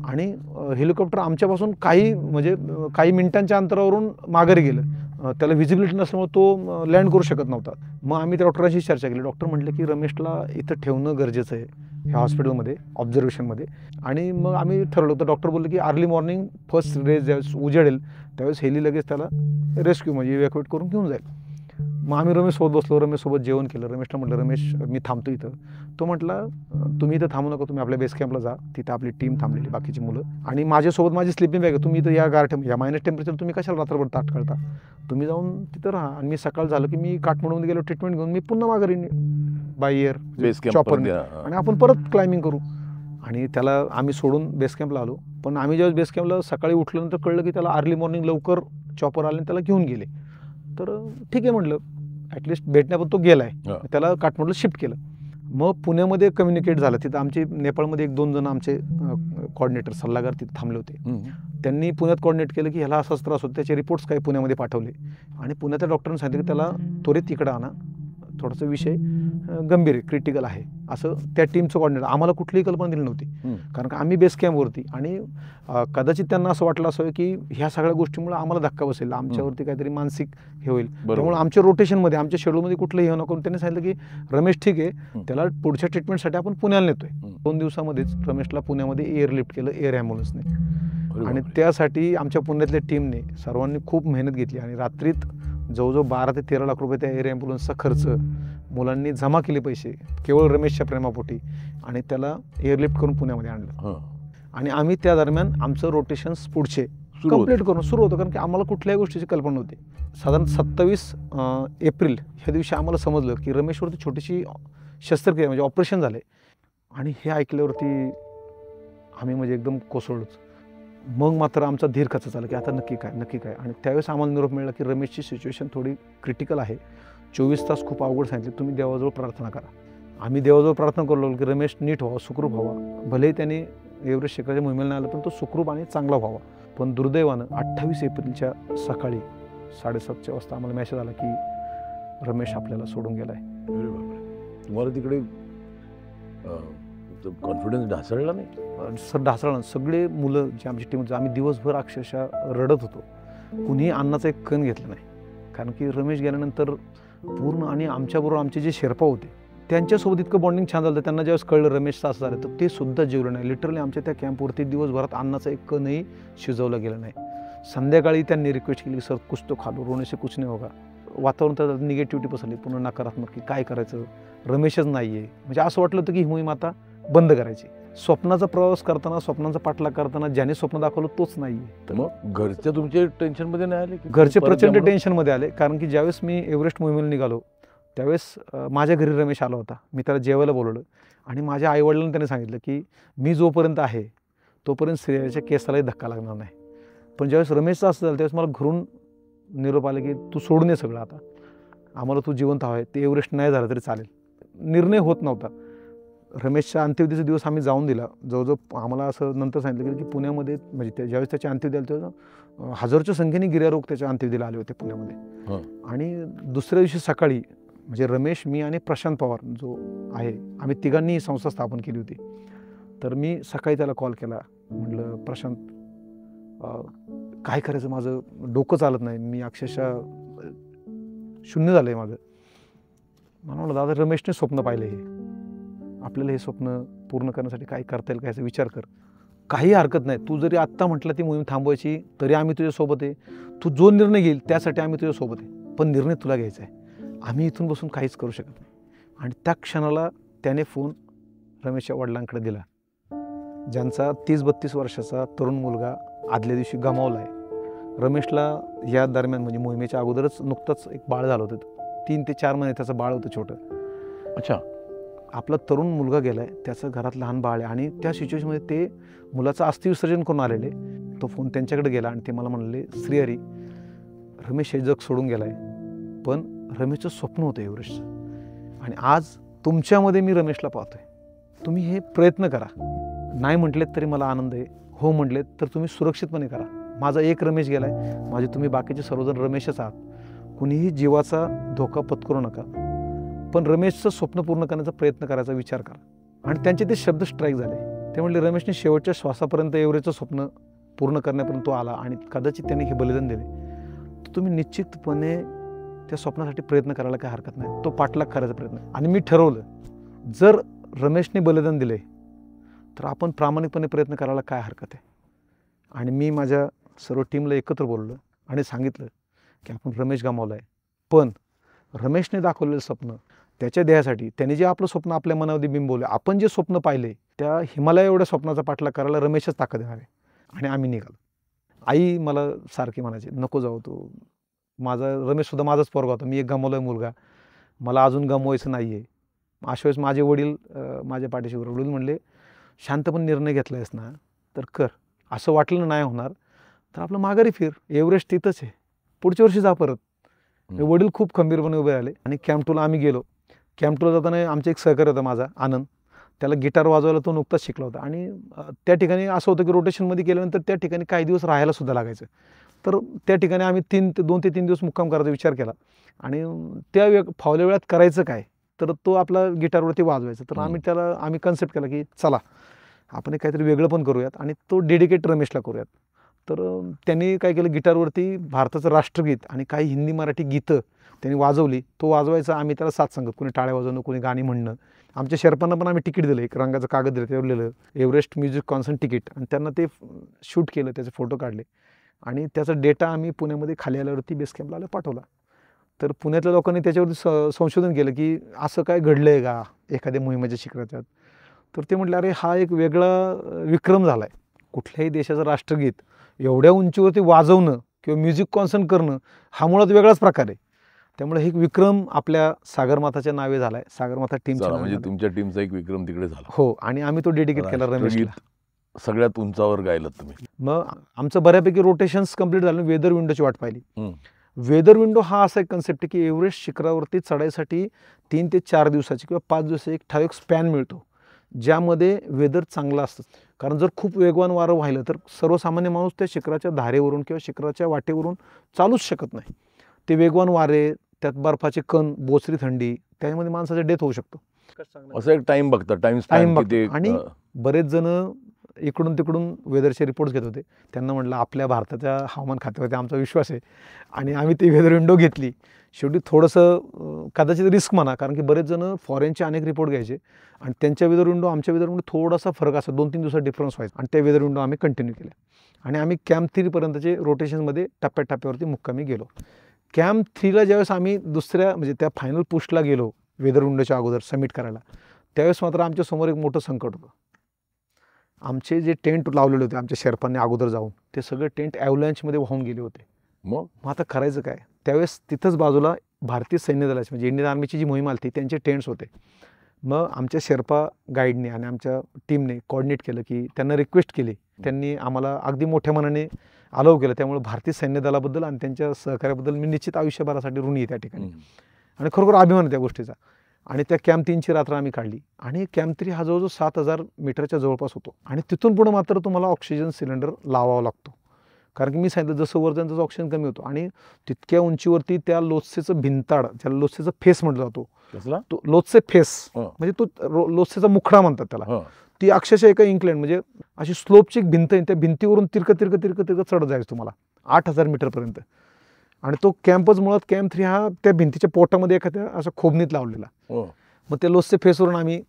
आणि हेलिकॉप्टर आमच्यापासून काही मिनिटांच्या अंतरावरून माघारी गेलं. त्याला व्हिजिबिलिटी नसल्यामुळे तो लँड करू शकत नव्हता. मग आम्ही त्या डॉक्टरांशी चर्चा केली. डॉक्टर म्हटले की रमेशला इथं ठेवणं गरजेचं आहे ह्या हॉस्पिटलमध्ये ऑब्झर्वेशनमध्ये. आणि मग आम्ही ठरवलं होतं, डॉक्टर बोलले की अर्ली मॉर्निंग फर्स्ट रेज ज्यावेळेस उजेडेल त्यावेळेस हेली लगेच त्याला रेस्क्यू म्हणजे इव्हॅक्युएट करून घेऊन जाईल. मग आम्ही रमेशसोबत बसलो, रमेशसोबत जेवण केलं. रमेशला म्हटलं, रमेश मी थांबतो इथं. तो म्हटला तुम्ही इथं थांबू नका, तुम्ही आपल्या बेस कॅम्पला जा, तिथं आपली टीम थांबलेली बाकीची मुलं, आणि माझ्यासोबत माझी स्लिपिंग बॅग आहे, तुम्ही इथं या मायनस टेम्परेचर तुम्ही कशाला रात्रभर ताट काढता, तुम्ही जाऊन तिथं राहा. आणि मी सकाळ झालं की मी काठमांडूमध्ये गेलो, ट्रीटमेंट घेऊन मी पुन्हा माघारी बाय एअर चॉपरने, आणि आपण परत क्लाइम्बिंग करू. आणि त्याला आम्ही सोडून बेस कॅम्पला आलो. पण आम्ही ज्यावेळेस बेस कॅम्पला सकाळी उठल्यानंतर कळलं की त्याला अर्ली मॉर्निंग लवकर चॉपर आले आणि त्याला घेऊन गेले. तर ठीक आहे म्हटलं, ॲटलिस्ट भेटण्यापर्यंत तो गेला आहे. त्याला काठमांडूला शिफ्ट केलं. मग पुण्यामध्ये कम्युनिकेट झालं. तिथं आमचे नेपाळमध्ये 1-2 जण आमचे कॉर्डिनेटर सल्लागार तिथे थांबले होते. त्यांनी पुण्यात कॉर्डिनेट केलं की ह्याला असाच त्रास होतो, त्याचे रिपोर्ट्स काही पुण्यामध्ये पाठवले. आणि पुण्याच्या डॉक्टरांनी सांगितलं की त्याला त्वरित तिकडं आणा, थोडासा विषय गंभीर आहे, क्रिटिकल आहे, असं त्या टीमचं कॉर्डिनेटर. आम्हाला कुठलीही कल्पना दिली नव्हती, कारण का आम्ही बेस कॅम्पवरती. आणि कदाचित त्यांना असं वाटलं असावं की ह्या सगळ्या गोष्टीमुळे आम्हाला धक्का बसेल, आमच्यावरती काहीतरी मानसिक हे होईल. त्यामुळे आमच्या रोटेशनमध्ये, आमच्या शेड्यूलमध्ये कुठलंही हे नको. त्यांनी सांगितलं की रमेश ठीक आहे, त्याला पुढच्या ट्रीटमेंटसाठी आपण पुण्याला नेतोय. 2 दिवसामध्येच रमेशला पुण्यामध्ये एअरलिफ्ट केलं एअर ॲम्ब्युलन्सने. आणि त्यासाठी आमच्या पुण्यातल्या टीमने सर्वांनी खूप मेहनत घेतली. आणि रात्रीत जवळजवळ 12 ते 13 लाख रुपये त्या एअर ॲम्ब्युलन्सचा खर्च मुलांनी जमा केले पैसे केवळ रमेशच्या प्रेमापोटी, आणि त्याला एअरलिफ्ट करून पुण्यामध्ये आणलं. आणि आम्ही त्या दरम्यान आमचं रोटेशन्स पुढचे कंप्लीट करून सुरू होतं, कारण की आम्हाला कुठल्याही गोष्टीची कल्पना नव्हती. साधारण 27 एप्रिल ह्या दिवशी आम्हाला समजलं की रमेशवरती छोटीशी शस्त्रक्रिया म्हणजे ऑपरेशन झाले. आणि हे ऐकल्यावरती आम्ही म्हणजे एकदम कोसळलोच. मग मात्र आमचा धीर खचत आला की आता नक्की काय. आणि त्यावेळेस आम्हाला निरोप मिळाला की रमेशची सिच्युएशन थोडी क्रिटिकल आहे, 24 तास खूप अवघड सांगितले, तुम्ही देवाजवळ प्रार्थना करा. आम्ही देवाजवळ प्रार्थना करू लागलो की रमेश नीट व्हावा, सुखरूप व्हावा. भलेही त्याने एव्हरेस्ट शिखराच्या मोहिमेला नाही आलं, पण तो सुखरूप आणि चांगला व्हावा. पण दुर्दैवानं 28 एप्रिलच्या सकाळी 7:30 वाजता आम्हाला मेसेज आला की रमेश आपल्याला सोडून गेला आहे. तुम्हाला तिकडे कॉन्फिडन्स ढासळला नाही? सर ढासळला. सगळे मुलं जे आमची टीम होती, आम्ही दिवसभर अक्षरशः रडत होतो. कुणीही अन्नाचा एक कण घेतला नाही, कारण की रमेश गेल्यानंतर पूर्ण. आणि आमच्याबरोबर आमचे जे शेर्पा होते त्यांच्यासोबत इतकं बॉन्डिंग छान झालं. त्यांना ज्यावेळेस कळलं रमेशचं असं झालं, तर ते सुद्धा जेवलं नाही. लिटरली आमच्या त्या कॅम्पवरती दिवसभरात अन्नाचा एक कणही शिजवला गेला नाही. संध्याकाळी त्यांनी रिक्वेस्ट केली, सर कुछ तो खा लो, रोने से कुछ नहीं होगा. वातावरण तर निगेटिव्हिटी पसरली, पूर्ण नकारात्मक की काय करायचं, रमेशच नाही आहे. म्हणजे असं वाटलं होतं की ही मोहीम आता बंद करायची. स्वप्नाचा प्रवास करताना, स्वप्नांचा पाठलाग करताना ज्याने स्वप्न दाखवलं तोच नाही आहे. तर मग घरच्या तुमच्या टेन्शनमध्ये नाही आले? घरचे प्रचंड टेन्शनमध्ये आले, कारण की ज्यावेळेस मी एव्हरेस्ट मोहिमेला निघालो त्यावेळेस माझ्या घरी रमेश आला होता. मी त्याला जेवायला बोलवलं आणि माझ्या आईवडिलांनी त्याने सांगितलं की मी जोपर्यंत आहे तोपर्यंत श्रेयाच्या केसालाही धक्का लागणार नाही. पण ज्यावेळेस रमेशचं असं झालं त्यावेळेस मला घरून निरोप आला की तू सोडून ये सगळं, आता आम्हाला तू जिवंत हवं आहे, ते एव्हरेस्ट नाही झालं तरी चालेल. निर्णय होत नव्हता. रमेशच्या अंत्यविधीचा दिवस आम्ही जाऊन दिला. जवळजवळ आम्हाला असं नंतर सांगितलं गेलं की पुण्यामध्ये म्हणजे ज्यावेळेस त्याच्या अंत्यविधी आले तेव्हा हजारोच्या संख्येने गिर्यारोग त्याच्या अंत्यविधीला आले होते पुण्यामध्ये. आणि दुसऱ्या दिवशी सकाळी म्हणजे रमेश, मी आणि प्रशांत पवार जो आहे, आम्ही तिघांनी ही संस्था स्थापन केली होती. तर मी सकाळी त्याला कॉल केला, म्हटलं प्रशांत काय करायचं, माझं डोकं चालत नाही, मी अक्षरशः शून्य झालं आहे माझं. मला म्हटलं दादा रमेशने स्वप्न पाहिलं, हे आपल्याला हे स्वप्न पूर्ण करण्यासाठी काय करता येईल, काय विचार कर, काही हरकत नाही. तू जरी आत्ता म्हटलं ती मोहीम थांबवायची तरी आम्ही तुझ्यासोबत आहे. तू जो निर्णय घेईल त्यासाठी आम्ही तुझ्यासोबत आहे, पण निर्णय तुला घ्यायचा आहे. आम्ही इथून बसून काहीच करू शकत नाही. आणि त्या क्षणाला त्याने फोन रमेशच्या वडिलांकडे दिला, ज्यांचा 30-32 वर्षाचा तरुण मुलगा आदल्या दिवशी गमावला आहे. रमेशला या दरम्यान म्हणजे मोहिमेच्या अगोदरच नुकतंच एक बाळ झालं होतं. 3 ते 4 महिने त्याचं बाळ होतं छोटं. अच्छा. आपला तरुण मुलगा गेला आहे, त्याचं घरात लहान बाळ आहे आणि त्या सिच्युएशनमध्ये ते मुलाचं अस्थिविसर्जन करून आलेले. तो फोन त्यांच्याकडे गेला आणि ते मला म्हणाले, श्रीहरी, रमेश हे जग सोडून गेला आहे, पण रमेशचं स्वप्न होतं एव्हरेस्टचं आणि आज तुमच्यामध्ये मी रमेशला पाहतोय. तुम्ही हे प्रयत्न करा. नाही म्हटलेत तरी मला आनंद आहे, हो म्हटलेत तर तुम्ही सुरक्षितपणे करा. माझा एक रमेश गेला आहे, माझे तुम्ही बाकीचे सर्वजण रमेशच आहात. कुणीही जीवाचा धोका पत्करू नका, पण रमेशचं स्वप्न पूर्ण करण्याचा प्रयत्न करायचा विचार करा. आणि त्यांचे ते शब्द स्ट्राईक झाले. ते म्हणले, रमेशने शेवटच्या श्वासापर्यंत एव्हरेस्टचं स्वप्न पूर्ण करण्यापर्यंत तो आला आणि कदाचित त्याने हे बलिदान दिले. तर तुम्ही निश्चितपणे त्या स्वप्नासाठी प्रयत्न करायला काही हरकत नाही. तो पाठलाग करायचा प्रयत्न. आणि मी ठरवलं, जर रमेशने बलिदान दिले तर आपण प्रामाणिकपणे प्रयत्न करायला काय हरकत आहे. आणि मी माझ्या सर्व टीमला एकत्र बोललो आणि सांगितलं की आपण रमेश गमावला आहे, पण रमेशने दाखवलेलं स्वप्न त्याच्या ध्येयासाठी, त्याने जे आपलं स्वप्न आपल्या मनामध्ये बिंबवलं, आपण जे स्वप्न पाहिले त्या हिमालय एवढ्या स्वप्नाचा पाठलाग करायला रमेशच ताकद देणार आहे. आणि आम्ही निघालो. आई मला सारखी म्हणायची, नको जाऊ तू, माझा रमेशसुद्धा माझाच पोरगा होता, मी एक गमावला मुलगा, मला अजून गमवायचं नाही आहे. अशा वेळेस माझे वडील माझ्या पाठीशी वडील म्हणले, शांतपणे निर्णय घेतला आहेस ना तर कर. असं वाटलं नाही होणार तर आपलं माघारी फिर, एव्हरेस्ट तिथंच आहे, पुढच्या वर्षी जा परत. वडील खूप खंबीरपणे उभे राहिले. आणि कॅम्प 2ला आम्ही गेलो. कॅम्प 2ला जाताना आमचा एक सहकारी होता माझा आनंद, त्याला गिटार वाजवायला तो नुकताच शिकला होता. आणि त्या ठिकाणी असं होतं की रोटेशनमध्ये गेल्यानंतर त्या ठिकाणी काही दिवस राहायला सुद्धा लागायचं. तर त्या ठिकाणी आम्ही 2 ते 3 दिवस मुक्काम करायचा विचार केला. आणि त्या फावल्या वेळात करायचं काय, तर तो आपला गिटारवरती वाजवायचा. तर आम्ही कन्सेप्ट केला की चला आपण एक काहीतरी वेगळं पण करूयात आणि तो डेडिकेट रमेशला करूयात. तर त्यांनी काय केलं, गिटारवरती भारताचं राष्ट्रगीत आणि काही हिंदी मराठी गीतं त्यांनी वाजवली. तो वाजवायचा, आम्ही त्याला साथ सांगत, कोणी टाळ्या वाजवणं, कोणी गाणी म्हणणं. आमच्या शेर्पांना पण आम्ही तिकीट दिलं, एक रंगाचं कागद दिलं, त्यावर लिहिलं एव्हरेस्ट म्युझिक कॉन्सर्ट तिकीट, आणि त्यांना ते शूट केलं, त्याचे फोटो काढले आणि त्याचा डेटा आम्ही पुण्यामध्ये खाली आल्यावरती बेस कॅम्पला आला पाठवला. तर पुण्यातल्या लोकांनी त्याच्यावरती संशोधन केलं की असं काय घडलं आहे का एखाद्या मोहिमेच्या शिखराच्यात. तर ते म्हटलं, अरे हा एक वेगळा विक्रम झाला आहे. कुठल्याही देशाचं राष्ट्रगीत एवढ्या उंचीवरती वाजवणं किंवा म्युझिक कॉन्सर्ट करणं हा मुळात वेगळाच प्रकार आहे. त्यामुळे एक विक्रम आपल्या सागरमाथाच्या नावे झाला आहे, सागरमाथा टीमच्या नावे. म्हणजे तुमच्या टीमचा एक विक्रम तिकडे झाला. हो, आणि आम्ही तो डेडिकेट केला रमेशला. सगळ्यात उंचावर गायलात तुम्ही. मग आमचं बऱ्यापैकी रोटेशन्स कंप्लीट झालं, वेदर विंडोची वाट पाहिली. वेदर विंडो हा असा एक कन्सेप्ट आहे की एव्हरेस्ट शिखरावरती चढायसाठी 3 ते 4 दिवसाची किंवा 5 दिवसाची एक ठराविक स्पॅन मिळतो, ज्यामध्ये वेदर चांगला असतं. कारण जर खूप वेगवान वारं वाहिलं तर सर्वसामान्य माणूस त्या शिखराच्या धारेवरून किंवा शिखराच्या वाटेवरून चालूच शकत नाही. ते वेगवान वारे, त्यात बर्फाचे कण, बोचरी थंडी, त्यामध्ये माणसाचा डेथ होऊ शकतो. असं एक टाइम बघता, टाइम बघता. आणि बरेच जण इकडून तिकडून वेदरचे रिपोर्ट्स घेत होते. त्यांना म्हटलं, आपल्या भारताच्या हवामान खात्यावरती आमचा विश्वास आहे आणि आम्ही ती वेदर विंडो घेतली. शेवटी थोडंसं कदाचित रिस्क म्हणा, कारण की बरेच जण फॉरेनचे अनेक रिपोर्ट घ्यायचे आणि त्यांच्या वेदर विंडो आमच्या वेदर विंडो थोडासा फरक असा 2-3 दिवसात डिफरन्स व्हायचा. आणि त्या वेदर विंडो आम्ही कंटिन्यू केल्या आणि आम्ही कॅम्प 3 पर्यंतचे रोटेशनमध्ये टप्प्याटप्प्यावरती मुक्कामी गेलो. कॅम्प 3ला ज्यावेळेस आम्ही दुसऱ्या म्हणजे त्या फायनल पुशला गेलो वेदर विंडोच्या अगोदर सबमिट करायला, त्यावेळेस मात्र आमच्यासमोर एक मोठं संकट होतं. आमचे जे टेंट लावलेले होते आमच्या शेर्पांनी अगोदर जाऊन, ते सगळे टेंट ॲव्हलॅन्चमध्ये वाहून गेले होते. मग आता करायचं काय. त्यावेळेस तिथंच बाजूला भारतीय सैन्य दलाची म्हणजे इंडियन आर्मीची जी मोहीम आली त्यांचे टेंट्स होते. मग आमच्या शेर्पा गाईडने आणि आमच्या टीमने कोऑर्डिनेट केलं की त्यांना रिक्वेस्ट केली, त्यांनी आम्हाला अगदी मोठ्या मनाने अलाव केलं. त्यामुळे भारतीय सैन्य दलाबद्दल आणि त्यांच्या सहकार्याबद्दल मी निश्चित आयुष्यभरासाठी ऋणी आहे त्या ठिकाणी आणि खरोखर अभिमान आहे त्या गोष्टीचा. आणि त्या कॅम्प 3ची रात्र आम्ही काढली आणि कॅम्प 3 हा जवळजवळ 7,000 मीटरच्या जवळपास होतो. आणि तिथून पुढे मात्र तुम्हाला ऑक्सिजन सिलेंडर लावावा लागतो, कारण की मी सांगितलं जसं वरचं तसं ऑक्सिजन कमी होतो. आणि तितक्या उंचीवरती त्या लोत्सेचं भिंताड, ज्याला लोत्सेचा फेस म्हटलं जातो, तो लोत्से फेस म्हणजे तो लोत्सेचा मुखडा म्हणतात त्याला, ती अक्षरशः एका इन्क्लाइन म्हणजे अशी स्लोपची एक भिंत आहे, त्या भिंतीवरून तिरकं चढत जायचं तुम्हाला 8,000 मीटरपर्यंत. आणि तो कॅम्पच मुळात कॅम्प 3 हा त्या भिंतीच्या पोटामध्ये एखाद्या असं खोबणीत लावलेला. मग त्या लोसचे फेसवरून आम्ही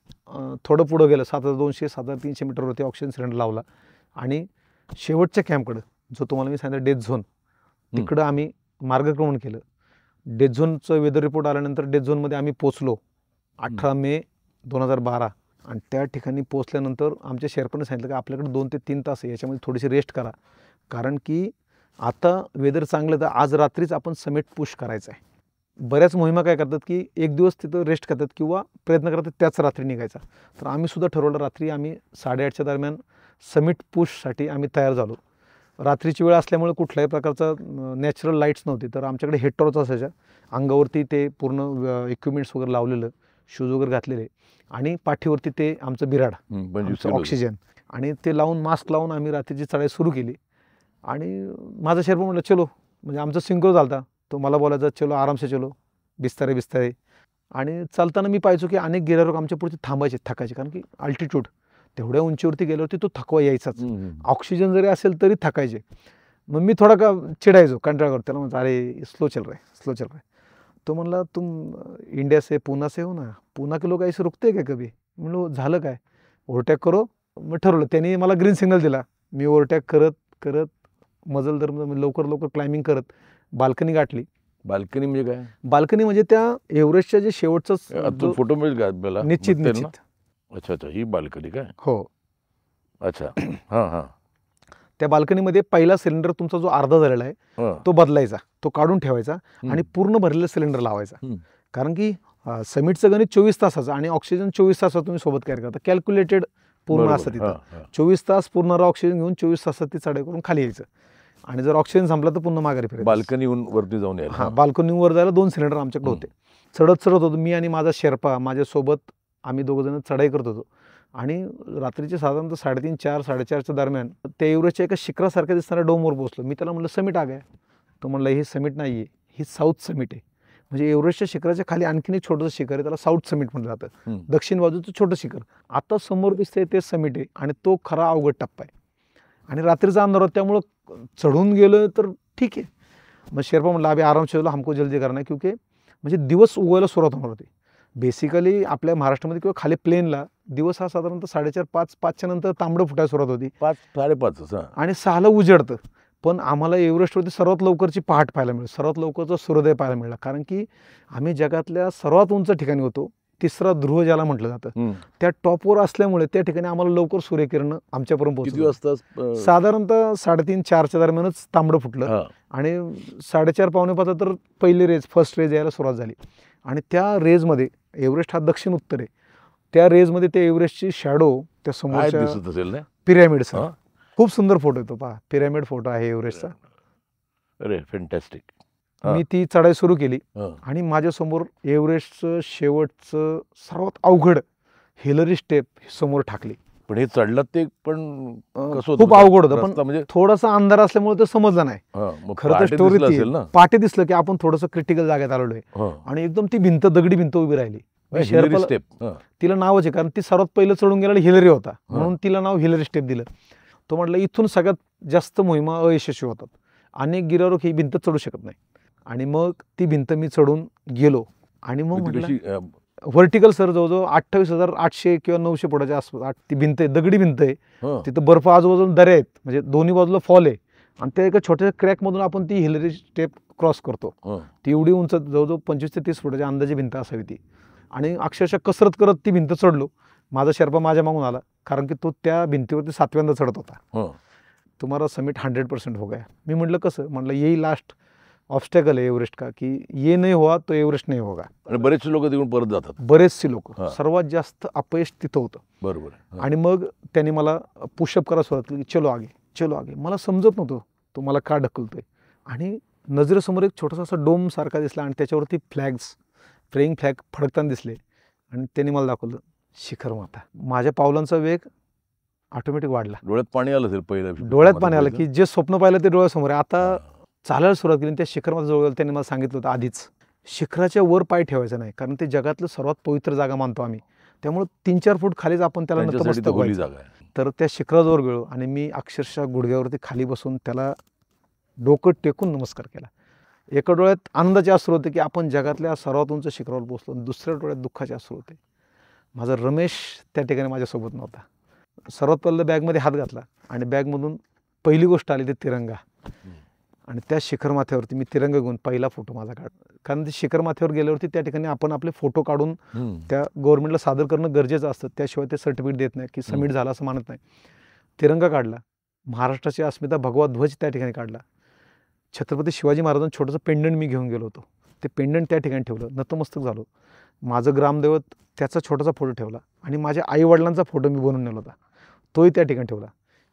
थोडं पुढं गेलं, 7,200 7,300 मीटरवरती ऑक्सिजन सिलेंडर लावला. आणि शेवटच्या कॅम्पकडं, जो तुम्हाला मी सांगितलं डेथ झोन, तिकडं आम्ही मार्गक्रमण केलं. डेथ झोनचं वेदर रिपोर्ट आल्यानंतर डेथ झोनमध्ये आम्ही पोचलो 18 मे 2012. आणि त्या ठिकाणी पोहोचल्यानंतर आमच्या शेर्पाने सांगितलं की आपल्याकडे 2 ते 3 तास आहे, याच्यामध्ये थोडीशी रेस्ट करा, कारण की आता वेदर चांगलं, तर आज रात्रीच आपण समिट पुश करायचं आहे. बऱ्याच मोहिमा काय करतात की एक दिवस तिथं रेस्ट करतात किंवा प्रयत्न करतात त्याच रात्री निघायचा. तर आम्ही सुद्धा ठरवलं, रात्री आम्ही 8:30च्या दरम्यान समिट पुशसाठी आम्ही तयार झालो. रात्रीची वेळ असल्यामुळे कुठल्याही प्रकारचा नॅचरल लाईट्स नव्हती, तर आमच्याकडे हेड टॉर्च असायच्या. अंगावरती ते पूर्ण इक्विपमेंट्स वगैरे लावलेलं, शूज वगैरे घातलेले, आणि पाठीवरती ते आमचं बिराड, ऑक्सिजन, आणि ते लावून मास्क लावून आम्ही रात्रीची चढाई सुरू केली. आणि माझा शेर्पा म्हटलं चलो, म्हणजे आमचा सिंक्रो झालता, तो मला बोलायचा चलो आराम से चलो, बिस्तारे बिस्तारे. आणि चालताना मी पाहायचो की अनेक गिर्यारोहक आमच्या पुढचे थांबायचे, थकायचे, कारण की अल्टिट्यूड तेवढ्या उंचीवरती गेल्यावरती तो थकवा यायचाच. ऑक्सिजन जरी असेल तरी थकायचे. मग मी थोडा का चिडायचो, कंटाळा करतो, त्याला म्हणतो अरे स्लो चल रहा है. तो म्हणला तुम इंडिया से पूना से हो ना, पूना के लोग ऐसे रुकते का कभी. म्हणलो झालं काय, ओव्हरटॅक करो. मग ठरवलं. त्यांनी मला ग्रीन सिग्नल दिला. मी ओव्हरटॅक करत करत मजल दर लवकर लवकर क्लाइम्बिंग करत बाल्कनी गाठली. बाल्कनी म्हणजे काय? बाल्कनी म्हणजे त्या एव्हरेस्टच्या जे शेवटचं फोटो मिळेल का आपल्याला? निश्चित निश्चित. अच्छा अच्छा, ही बाल्कनी काय? हो. अच्छा. हां हां. त्या बाल्कनीमध्ये पहिला सिलेंडर तुमचा जो अर्धा झालेला आहे तो बदलायचा, तो काढून ठेवायचा आणि पूर्ण भरलेला सिलेंडर लावायचा. कारण की समिटचं गणित 24 तासाचं आणि ऑक्सिजन 24 तासात तुम्ही सोबत कॅरी करता. कॅल्क्युलेटेड पूर्ण असतं तिथं. 24 तास पूर्ण ऑक्सिजन घेऊन 24 तासात ती चढाई करून खाली यायचं, आणि जर ऑक्सिजन संपला तर पुन्हा माघारी फिरायचं. बाल्कनीहून वरती जाऊन यायला? हां, बाल्कनीहून वर जायला 2 सिलेंडर आमच्याकडे होते. चढत होतो मी आणि माझा शेर्पा माझ्यासोबत, आम्ही दोघंजण चढाई करत होतो. आणि रात्रीचे साधारणतः 3:30, 4, 4:30च्या दरम्यान त्या एव्हरेस्टच्या एका शिखरासारख्या दिसणाऱ्या डोमवर पोहोचलो. मी त्याला म्हटलं समिट आ गया. तो म्हणला हे समिट नाही आहे, ही साऊथ समिट आहे. म्हणजे एव्हरेस्टच्या शिखराच्या खाली आणखीन एक छोटंसं शिखर आहे, त्याला साऊथ समिट म्हटलं जातं. दक्षिण बाजूचं छोटं शिखर. आता समोर दिसतंय ते समिट आहे, आणि तो खरा अवघड टप्पा आहे. आणि रात्रीचा अंधार होता, त्यामुळं चढून गेलं तर ठीक आहे. मग शेर्पा म्हणला अभि आराम से चलो, हमको जल्दी करना है, क्योंकि म्हणजे दिवस उगवायला सुरुवात होणार होती. बेसिकली आपल्या महाराष्ट्रामध्ये किंवा खाली प्लेनला दिवस हा साधारणतः 4:30, 5च्या नंतर तांबडं फुटायला सुरुवात होती. 5, 5:30 आणि 6ला उजडतं. पण आम्हाला एव्हरेस्टवरती सर्वात लवकरची पहाट पाहायला मिळाली, सर्वात लवकरचा सूर्योदय पाहायला मिळाला, कारण की आम्ही जगातल्या सर्वात उंच ठिकाणी होतो. 3रा ध्रुव ज्याला म्हटलं जातं, त्या टॉपवर असल्यामुळे त्या ठिकाणी आम्हाला लवकर सूर्यकिरण आमच्यापर्यंत पोहोचली. किती वाजता? साधारणतः 3:30, 4च्या दरम्यानच तांबडं फुटलं, आणि 4:30, 4:45 तर पहिली रेज, फर्स्ट रेज यायला सुरुवात झाली. आणि त्या रेजमध्ये, एव्हरेस्ट हा दक्षिण उत्तर आहे, त्या रेजमध्ये त्या एव्हरेस्टची शॅडो त्या समोरच्या दिसत असेल ना, पिरॅमिडचा खूप सुंदर फोटो येतो. पहा, पिरॅमिड फोटो आहे एव्हरेस्टचा. अरे फॅन्टॅस्टिक. मी ती चढाई सुरू केली, आणि माझ्यासमोर एव्हरेस्टचं शेवटचं सर्वात अवघड हिलरी स्टेप समोर ठाकली. पण हे चढलं ते पण खूप अवघड होतं, पण म्हणजे थोडासा अंधार असल्यामुळे ते समजलं नाही. खरं तर स्टोरी पहाटे दिसलं की आपण थोडंसं क्रिटिकल जागेत आलेलो आहे, आणि एकदम ती भिंत, दगडी भिंत उभी राहिली. स्टेप तिला नावच आहे, कारण ती सर्वात पहिलं चढून गेलेला हिलरी होता, म्हणून तिला नाव हिलरी स्टेप दिलं. तो म्हटलं इथून सगळ्यात जास्त मोहिमा अयशस्वी होतात, अनेक गिर्यारोहक ही भिंत चढू शकत नाही. आणि मग ती भिंत मी चढून गेलो, आणि मग म्हटलं व्हर्टिकल सर जवळजवळ 28,800 किंवा 900 फुटाच्या आसपास ती भिंत आहे, दगडी भिंत आहे. तिथं बर्फ आजूबाजूला दऱ्या आहेत, म्हणजे दोन्ही बाजूला फॉल आहे, आणि त्या एका छोट्या क्रॅकमधून आपण ती हिलरी स्टेप क्रॉस करतो. ती एवढी उंच, जवळजवळ 25 ते 30 फुटाच्या अंदाजे भिंत असावी ती. आणि अक्षरशः कसरत करत ती भिंत चढलो. माझा शेर्पा माझ्या मागून आला, कारण की तो त्या भिंतीवरती 7व्यांदा चढत होता. तुम्हाला समिट 100% हो गया. मी म्हटलं कसं, म्हटलं यही लास्ट ऑब्स्टॅकल आहे एव्हरेस्ट का, की ये नाही हुआ तो एव्हरेस्ट नाही होगा. आणि बरेचसे लोक तिकडून परत जातात, बरेचसे लोक. सर्वात जास्त अपयश तिथं होतं. बरोबर. आणि मग त्यांनी मला पुशअप करायला सुरुवात केली, चलो आगे चलो आगे. मला समजत नव्हतं तो मला का ढकलतोय. आणि नजरेसमोर एक छोटासा असा डोम सारखा दिसला, आणि त्याच्यावरती फ्लॅग्स, प्लेइंग फ्लॅग फडकताना दिसले, आणि त्यांनी मला दाखवलं शिखर माता. माझ्या पावलांचा वेग ऑटोमॅटिक वाढला. डोळ्यात पाणी आलं असेल पहिलं, डोळ्यात पाणी आलं, की जे स्वप्न पाहिलं ते डोळ्यासमोर आहे. आता चालायला सुरुवात केली, त्या शिखर माता जवळ त्यांनी मला सांगितलं होतं आधीच, शिखराच्या वर पाय ठेवायचा नाही, कारण ते जगातलं सर्वात पवित्र जागा मानतो आम्ही, त्यामुळे 3-4 फूट खालीच आपण त्याला नतमस्तक व्हायचं. तर त्या शिखराजवळ गेलो, आणि मी अक्षरशः गुडघ्यावरती खाली बसून त्याला डोकं टेकून नमस्कार केला. एका डोळ्यात आनंदाचे अश्रू होते की आपण जगातल्या सर्वात उंच शिखरावर पोहोचलो, दुसऱ्या डोळ्यात दुःखाचे अश्रू होते. माझा रमेश त्या ठिकाणी माझ्यासोबत नव्हता. सर्वात पहिलं बॅगमध्ये हात घातला, आणि बॅगमधून पहिली गोष्ट आली ते तिरंगा. आणि त्या शिखर माथ्यावरती मी तिरंगा घेऊन पहिला फोटो माझा काढला. कारण ते शिखर माथ्यावर गेल्यावरती त्या ठिकाणी आपण आपले फोटो काढून त्या गव्हर्नमेंटला सादर करणं गरजेचं असतं, त्याशिवाय ते सर्टिफिकेट देत नाही की सबमिट झालं असं मानत नाही. तिरंगा काढला, महाराष्ट्राची अस्मिता भगवा ध्वज त्या ठिकाणी काढला. छत्रपती शिवाजी महाराजांचं छोटंसं पेंडंट मी घेऊन गेलो होतो, ते पेंडंट त्या ठिकाणी ठेवलं, नतमस्तक झालो. माझं ग्रामदैवत त्याचा छोटासा फोटो ठेवला आणि माझ्या आईवडिलांचा फोटो मी बनवून नेला होता, तोही त्या ठिकाणी ठेवला.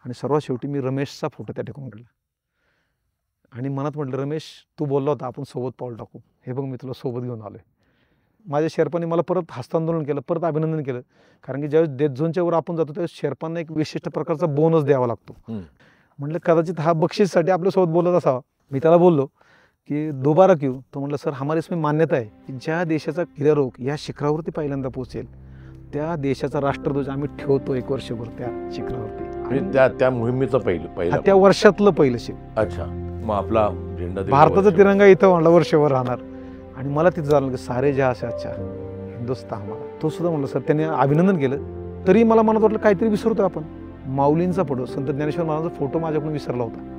आणि सर्वात शेवटी मी रमेशचा फोटो त्या ठिकाणी काढला आणि मनात म्हटलं, रमेश तू बोलला होता आपण सोबत पाऊल टाकू, हे बघ मी तुला सोबत घेऊन आलो आहे. माझ्या शेर्पाने मला परत हस्तांदोलन केलं, परत अभिनंदन केलं. कारण की ज्यावेळेस डेथ झोनच्या वर आपण जातो त्यावेळेस शेर्पांना एक विशिष्ट प्रकारचा बोनस द्यावा लागतो. म्हटलं कदाचित हा बक्षीससाठी आपल्यासोबत बोलत असावा. मी त्याला बोललो की दोबारा क्यू? तो म्हटलं सर हमारे इसमें मान्यता आहे की ज्या देशाचा गिर्यारोहक या शिखरावरती पहिल्यांदा पोहोचेल त्या देशाचा राष्ट्रध्वज आम्ही ठेवतो 1 वर्षभर त्या शिखरावरती. त्या मोहिमेचं पहिलं त्या वर्षातलं पहिलं शिखर. अच्छा, मग आपला झेंडा भारताचा तिरंगा इथं म्हणला वर्षभर राहणार. आणि मला तिथं झालं की सारे जहां से अच्छा हिंदुस्तान हमारा. तो सुद्धा म्हणलं सर, त्याने अभिनंदन केलं. तरी मला मनात वाटलं काहीतरी विसरतो आपण. माऊलींचा फोटो, संत ज्ञानेश्वर महाराजांचा फोटो माझ्याकडून विसरला होता.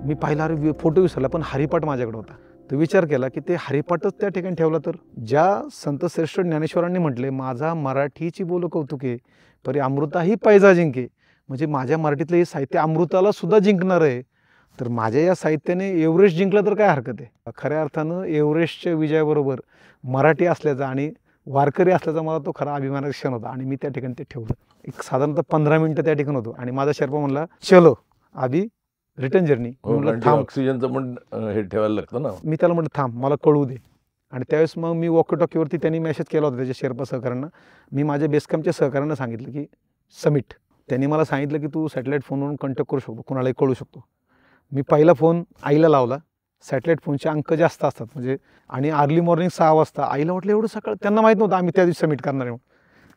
मी पाहिला, अरे फोटो विसरला, पण हरिपाठ माझ्याकडे होता. तर विचार केला की ते हरिपाठच त्या ठिकाणी ठेवला तर. ज्या संत श्रेष्ठ ज्ञानेश्वरांनी म्हटले, माझा मराठीची बोल कौतुके परी अमृताही पैजा जिंके, म्हणजे माझ्या मराठीतलं हे साहित्य अमृताला सुद्धा जिंकणार आहे. तर माझ्या या साहित्याने एव्हरेस्ट जिंकलं तर काय हरकत आहे. खऱ्या अर्थानं एव्हरेस्टच्या विजयाबरोबर मराठी असल्याचा आणि वारकरी असल्याचा मला तो खरा अभिमानाचा क्षण होता. आणि मी त्या ठिकाणी ते ठेवलं. एक साधारणतः 15 मिनिटं त्या ठिकाणी होतो. आणि माझा शेर्पा म्हणला चलो आधी रिटर्न जर्नी. थांब, ऑक्सिजनचं पण हे ठेवायला लागतं ना. मी त्याला म्हटलं थांब, मला कळू दे. आणि त्यावेळेस मग मी वॉकीटॉकीवरती त्यांनी मेसेज केला होता त्याच्या शेर्पा सहकाऱ्यांना. मी माझ्या बेसकॅम्पच्या सहकाऱ्यांना सांगितलं की सबमिट. त्यांनी मला सांगितलं की तू सॅटेलाईट फोनवरून कॉन्टॅक्ट करू शकतो, कोणालाही कळू शकतो. मी पहिला फोन आईला लावला. सॅटेलाईट फोनचे अंक जास्त असतात म्हणजे, आणि अर्ली मॉर्निंग 6 वाजता. आईला वाटलं एवढं सकाळ, त्यांना माहीत नव्हतं आम्ही त्या दिवशी सबमिट करणार आहे.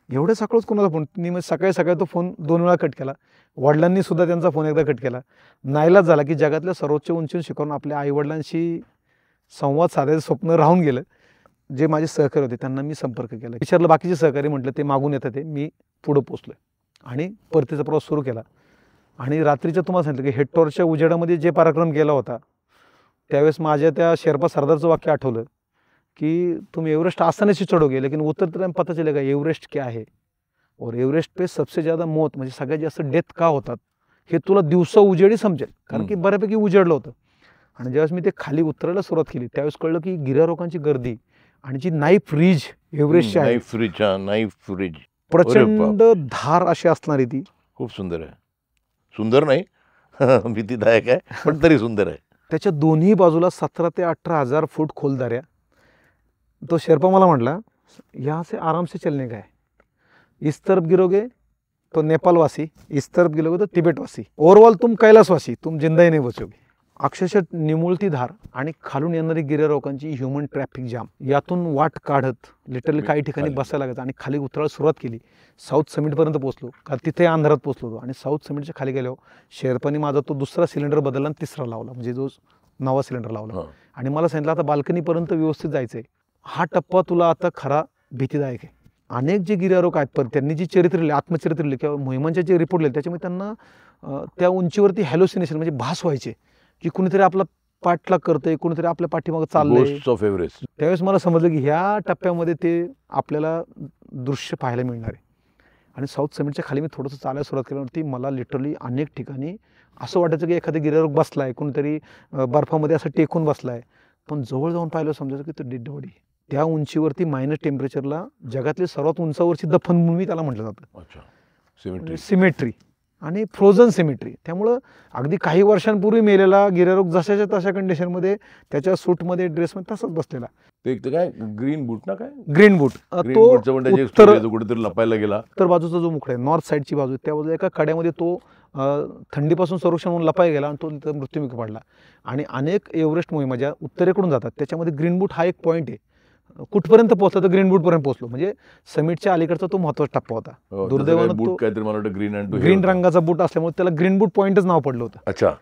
एवढं सकाळच कोणाचा फोन. मी मग सकाळी सकाळी तो फोन 2 वेळा कट केला. वडिलांनी सुद्धा त्यांचा फोन एकदा कट केला. नाईलाज झाला की जगातल्या सर्वोच्च उंचीवर शिकवून आपल्या आईवडिलांशी संवाद साधायचं स्वप्न राहून गेलं. जे माझे सहकारी होते त्यांना मी संपर्क केला, विचारलं बाकीचे सहकारी, म्हटलं ते मागून येतात ते. मी पुढं पोचलो आणि परतीचा प्रवास सुरू केला. आणि रात्रीच्या तुम्हाला सांगितलं की हेक्टॉरच्या उजेडामध्ये जे पराक्रम केला होता त्यावेळेस माझ्या त्या शेर्पा सरदारचं वाक्य आठवलं कि तुम एवरेस्ट आसानी से चढ़ोगे लेकिन उतरते टाइम पता चलेगा एवरेस्ट क्या है और एवरेस्ट पे सबसे ज़्यादा मौत म्हणजे सगळ्यात जास्त डेथ का होतात हे तुला दिवसा उजेडी समजेल. कारण की बऱ्यापैकी उजेडलं होतं. आणि ज्यावेळेस मी ते खाली उतरायला सुरुवात केली त्यावेळेस कळलं की गिर्यारोहकांची गर्दी आणि जी नाईफ रिज एव्हरेस्टची आहे, नाईफ रिज प्रचंड धार अशी असणारी ती. खूप सुंदर आहे. सुंदर नाही भीतीदायक आहे पण तरी सुंदर आहे. त्याच्या दोन्ही बाजूला 17,000 ते 18,000 फूट खोल दऱ्या. तो शेर्पा मला म्हटला यहाँ से आराम से चलने का है, इस तरफ गिरोगे तो नेपालवासी, इस तरफ गिरोगे तो तिबेटवासी, ओवरऑल तुम कैलासवासी, तुम जिंदा ही नहीं बचोगे. अक्षरशः निमुळती धार आणि खालून येणारी गिर्यारोहकांची ह्युमन ट्रॅफिक जाम. यातून वाट काढत लिटरली काही ठिकाणी बसायला लागायचं. आणि खाली उतरायला सुरुवात केली. साऊथ समिटपर्यंत पोहोचलो, कारण तिथे अंधारात पोहोचलो होतो. आणि साऊथ समिटच्या खाली गेलो शेर्पानी माझा तो दुसरा सिलेंडर बदलला आणि तिसरा लावला, म्हणजे जो नवा सिलेंडर लावला. आणि मला सांगितलं आता बाल्कनीपर्यंत व्यवस्थित जायचं आहे. हा टप्पा तुला आता खरा भीतीदायक आहे. अनेक जे गिर्यारोहक आहेत पण त्यांनी जी चरित्र लिहिली, आत्मचरित्र लिहिले किंवा मोहिमांचे जे रिपोर्ट लिहिले त्याच्यामुळे त्यांना त्या उंचीवरती हॅलोसिनेशन म्हणजे भास व्हायचे की कुणीतरी आपला पाठलाग करतंय, कुणीतरी आपल्या पाठीमागं चाललंय. त्यावेळेस मला समजलं की ह्या टप्प्यामध्ये ते आपल्याला दृश्य पाहायला मिळणार आहे. आणि साऊथ समिटच्या खाली मी थोडंसं चालायला सुरुवात केल्यावरती मला लिटरली अनेक ठिकाणी असं वाटायचं की एखादा गिर्यारोहक बसलाय, कुणीतरी बर्फामध्ये असं टेकून बसलाय. पण जवळ जाऊन पाहिलं समजायचं की तो डेड बॉडी. त्या उंचीवरती मायनस टेम्परेचरला जगातली सर्वात उंचावरची दफनभूमी त्याला म्हटलं जातं. सिमेट्री आणि फ्रोझन सिमेट्री. त्यामुळं अगदी काही वर्षांपूर्वी मेलेला गिर्यारोहक जशाच्या तशा कंडिशनमध्ये त्याच्या सूटमध्ये ड्रेसमध्ये तसाच बसलेला. काय ग्रीन बूट ना, काय ग्रीन बूट, तो कुठेतरी लपायला गेला. तर बाजूचा जो मुखडा आहे नॉर्थ साईडची बाजू, त्या बाजूला एका कड्यामध्ये तो थंडीपासून संरक्षण म्हणून लपाय गेला आणि तो तिथं मृत्युमुखी पडला. आणि अनेक एव्हरेस्ट मोहिमा ज्या उत्तरेकडून जातात त्याच्यामध्ये ग्रीन बूट हा एक पॉईंट आहे. कुठपर्यंत पोहोचला तर ग्रीन बूटपर्यंत पोहोचलो, म्हणजे समिटच्या अलीकडचा तो महत्त्वाचा टप्पा होता. दुर्दैवानं तो ग्रीन रंगाचा बूट असल्यामुळे त्याला ग्रीन बूट पॉईंटच नाव पडलं होतं. अच्छा,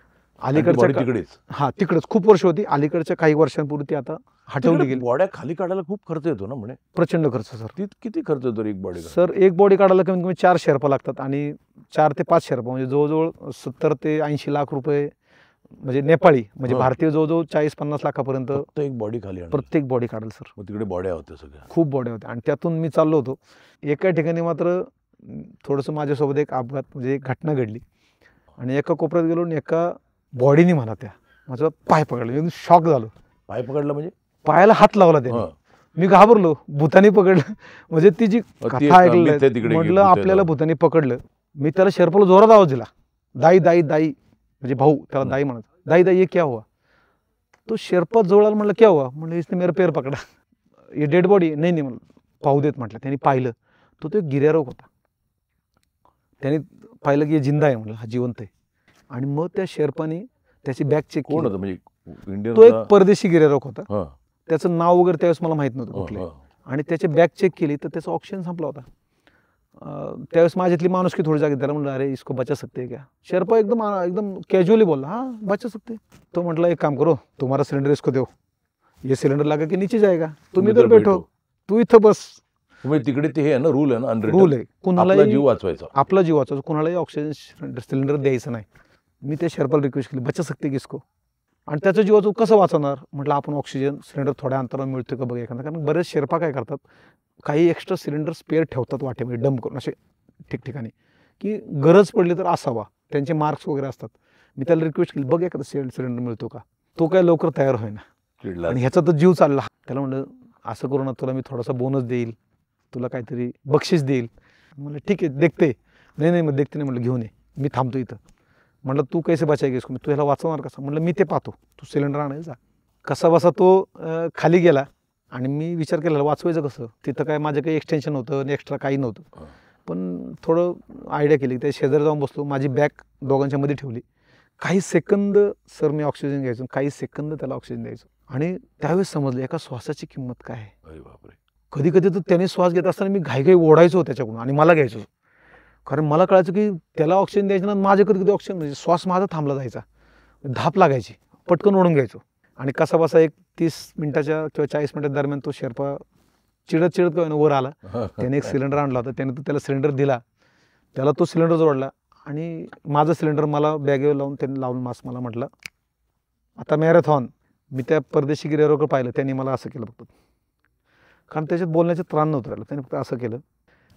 अलीकडच्या तिकडेच खूप वर्ष होती. अलीकडच्या काही वर्षांपूर्वी ती आता हटवली गेली. बॉड्या खाली काढायला खूप खर्च येतो ना म्हणे. प्रचंड खर्च सर. किती खर्च येतो एक बॉडी? सर एक बॉडी काढायला कमीत कमी 4 शेर्पा लागतात आणि 4 ते 5 शेर्पा म्हणजे जवळजवळ 70 ते 80 लाख रुपये म्हणजे नेपाळी म्हणजे हा. भारतीय जवळजवळ 40-50 लाखापर्यंत फक्त एक बॉडी खाली आणली. प्रत्येक बॉडी काढेल सर. मग तिकडे बॉड्या होत्या सगळ्या. खूप बॉड्या होत्या आणि त्यातून मी चाललो होतो. एका ठिकाणी मात्र थोडंसं माझ्यासोबत एक अपघात म्हणजे एक घटना घडली आणि एका कोपऱ्यात गेलो आणि एका बॉडीने मला त्या माझा पाय पकडला. एकदम शॉक झालो. पाय पकडला म्हणजे पायाला हात लावला त्याने. हा. मी घाबरलो. भूतानी पकडलं म्हणजे ती जी ती कथा एक ऐकली myth आहे तिकडे, म्हटलं भूत आपल्याला येतात. भूतानी पकडलं. मी त्याला शेर्पाला जोरात आवाज दिला. दाई दाई दाई म्हणजे भाऊ त्याला दाई म्हणत. दाई दाई ये क्या हुआ? तो शेर्पा जवळ आला. म्हणलं क्या हुआ? म्हणलं इसने मेरा पैर पकडा. ये डेड बॉडी नाही नाही म्हणलं पाहू देत म्हटलं. त्यांनी पाहिलं तो एक गिर्यारोग होता. त्यांनी पाहिलं की हे जिंदा आहे. म्हणलं हा जिवंत आहे. आणि मग त्या शेर्पाने त्याची बॅग चेक कोण केली. होतं म्हणजे इंडियन तो एक परदेशी गिर्यारोग होता. हा. त्याचं नाव वगैरे त्यावेळेस मला माहित नव्हतं हा, कुठले. हा. आणि त्याची बॅग चेक केली तर त्याचा ऑक्सिजन संपला होता. त्यावेळेस माझ्यातली माणुसकी थोडी जागी. त्याला म्हणलं अरे इसको बचा सकते क्या? शेर्पा एकदम कॅज्युअली बोलला हाँ बचा सकते. तो म्हटलं एक काम करो तुम्हारा सिलेंडर इसको दो. ये सिलेंडर लगा के नीचे जाएगा. तुम इधर बैठो. तू इथं बस. म्हणजे तिकडे ते हे आहे ना रूल आहे ना अनरिटन. रूल आहे. आपला कुणालाही जीव वाचवायचा. आपला जीव वाचवायचा. कुणालाही ऑक्सिजन सिलेंडर द्यायचं नाही. मी त्या शेर्पाला रिक्वेस्ट केली बचा सकते किसको. आणि त्याचं जीवाचं कसं वाचवणार. म्हटलं आपण ऑक्सिजन सिलेंडर थोड्या अंतरावर मिळतोय का बघ एखादा. कारण बरेच शेर्पा काय करतात काही एक्स्ट्रा सिलेंडर स्पेअर ठेवतात वाटेमध्ये डंप करून असे ठिकठिकाणी की गरज पडली तर असावा. त्यांचे मार्क्स वगैरे असतात. मी त्याला रिक्वेस्ट केली बघ एखादा सिलेंडर मिळतो का. तो काय लवकर तयार होईना चिडला. आणि ह्याचा तर जीव चालला. त्याला म्हणलं असं करू ना तुला मी थोडासा बोनस देईल. तुला काहीतरी बक्षीस देईल. म्हणलं ठीक आहे देखते. नाही मग देखते नाही म्हणलं घेऊन ये. मी थांबतो इथं. म्हटलं तू कैसे बचायगे इसको. तू ह्याला वाचवणार कसं. म्हटलं मी ते पाहतो. तू सिलेंडर आणायला जा. कसा बसा तो खाली गेला आणि मी विचार केला वाचवायचं कसं. तिथं काय माझं काही एक्सटेन्शन नव्हतं आणि एक्स्ट्रा काही नव्हतं. पण थोडं आयडिया केली. त्या शेजारी जाऊन बसलो. माझी बॅग दोघांच्या मध्ये ठेवली. काही सेकंद सर मी ऑक्सिजन घ्यायचो. काही सेकंद त्याला ऑक्सिजन द्यायचो. आणि त्यावेळेस समजलं एका श्वासाची किंमत काय आहे. अरे बापरे. कधी कधी तर त्याने श्वास घेत असताना मी घाई ओढायचो त्याच्याकडून आणि मला घ्यायचो. कारण मला कळायचं की त्याला ऑक्सिजन द्यायचं ना माझ्या कधी कधी ऑक्सिजन म्हणजे श्वास माझा थांबला जायचा. धाप लागायची. पटकन ओढून घ्यायचो. आणि कसा बसा एक 30 मिनिटाच्या किंवा 40 मिनिटाच्या दरम्यान तो शेर्पा चिडत काय वर आला. त्याने एक सिलेंडर आणला होता. त्याने तो त्याला सिलेंडर दिला. त्याला तो सिलेंडर जोडला आणि माझं सिलेंडर मला बॅगेवर लावून त्यांनी लावून मास्क मला म्हटलं आता मॅरेथॉन. मी त्या परदेशी गिर्यारोगाकडे पाहिलं. त्यांनी मला असं केलं फक्त. कारण त्याच्यात बोलण्याचं त्राण नव्हतं राहिलं. त्याने फक्त असं केलं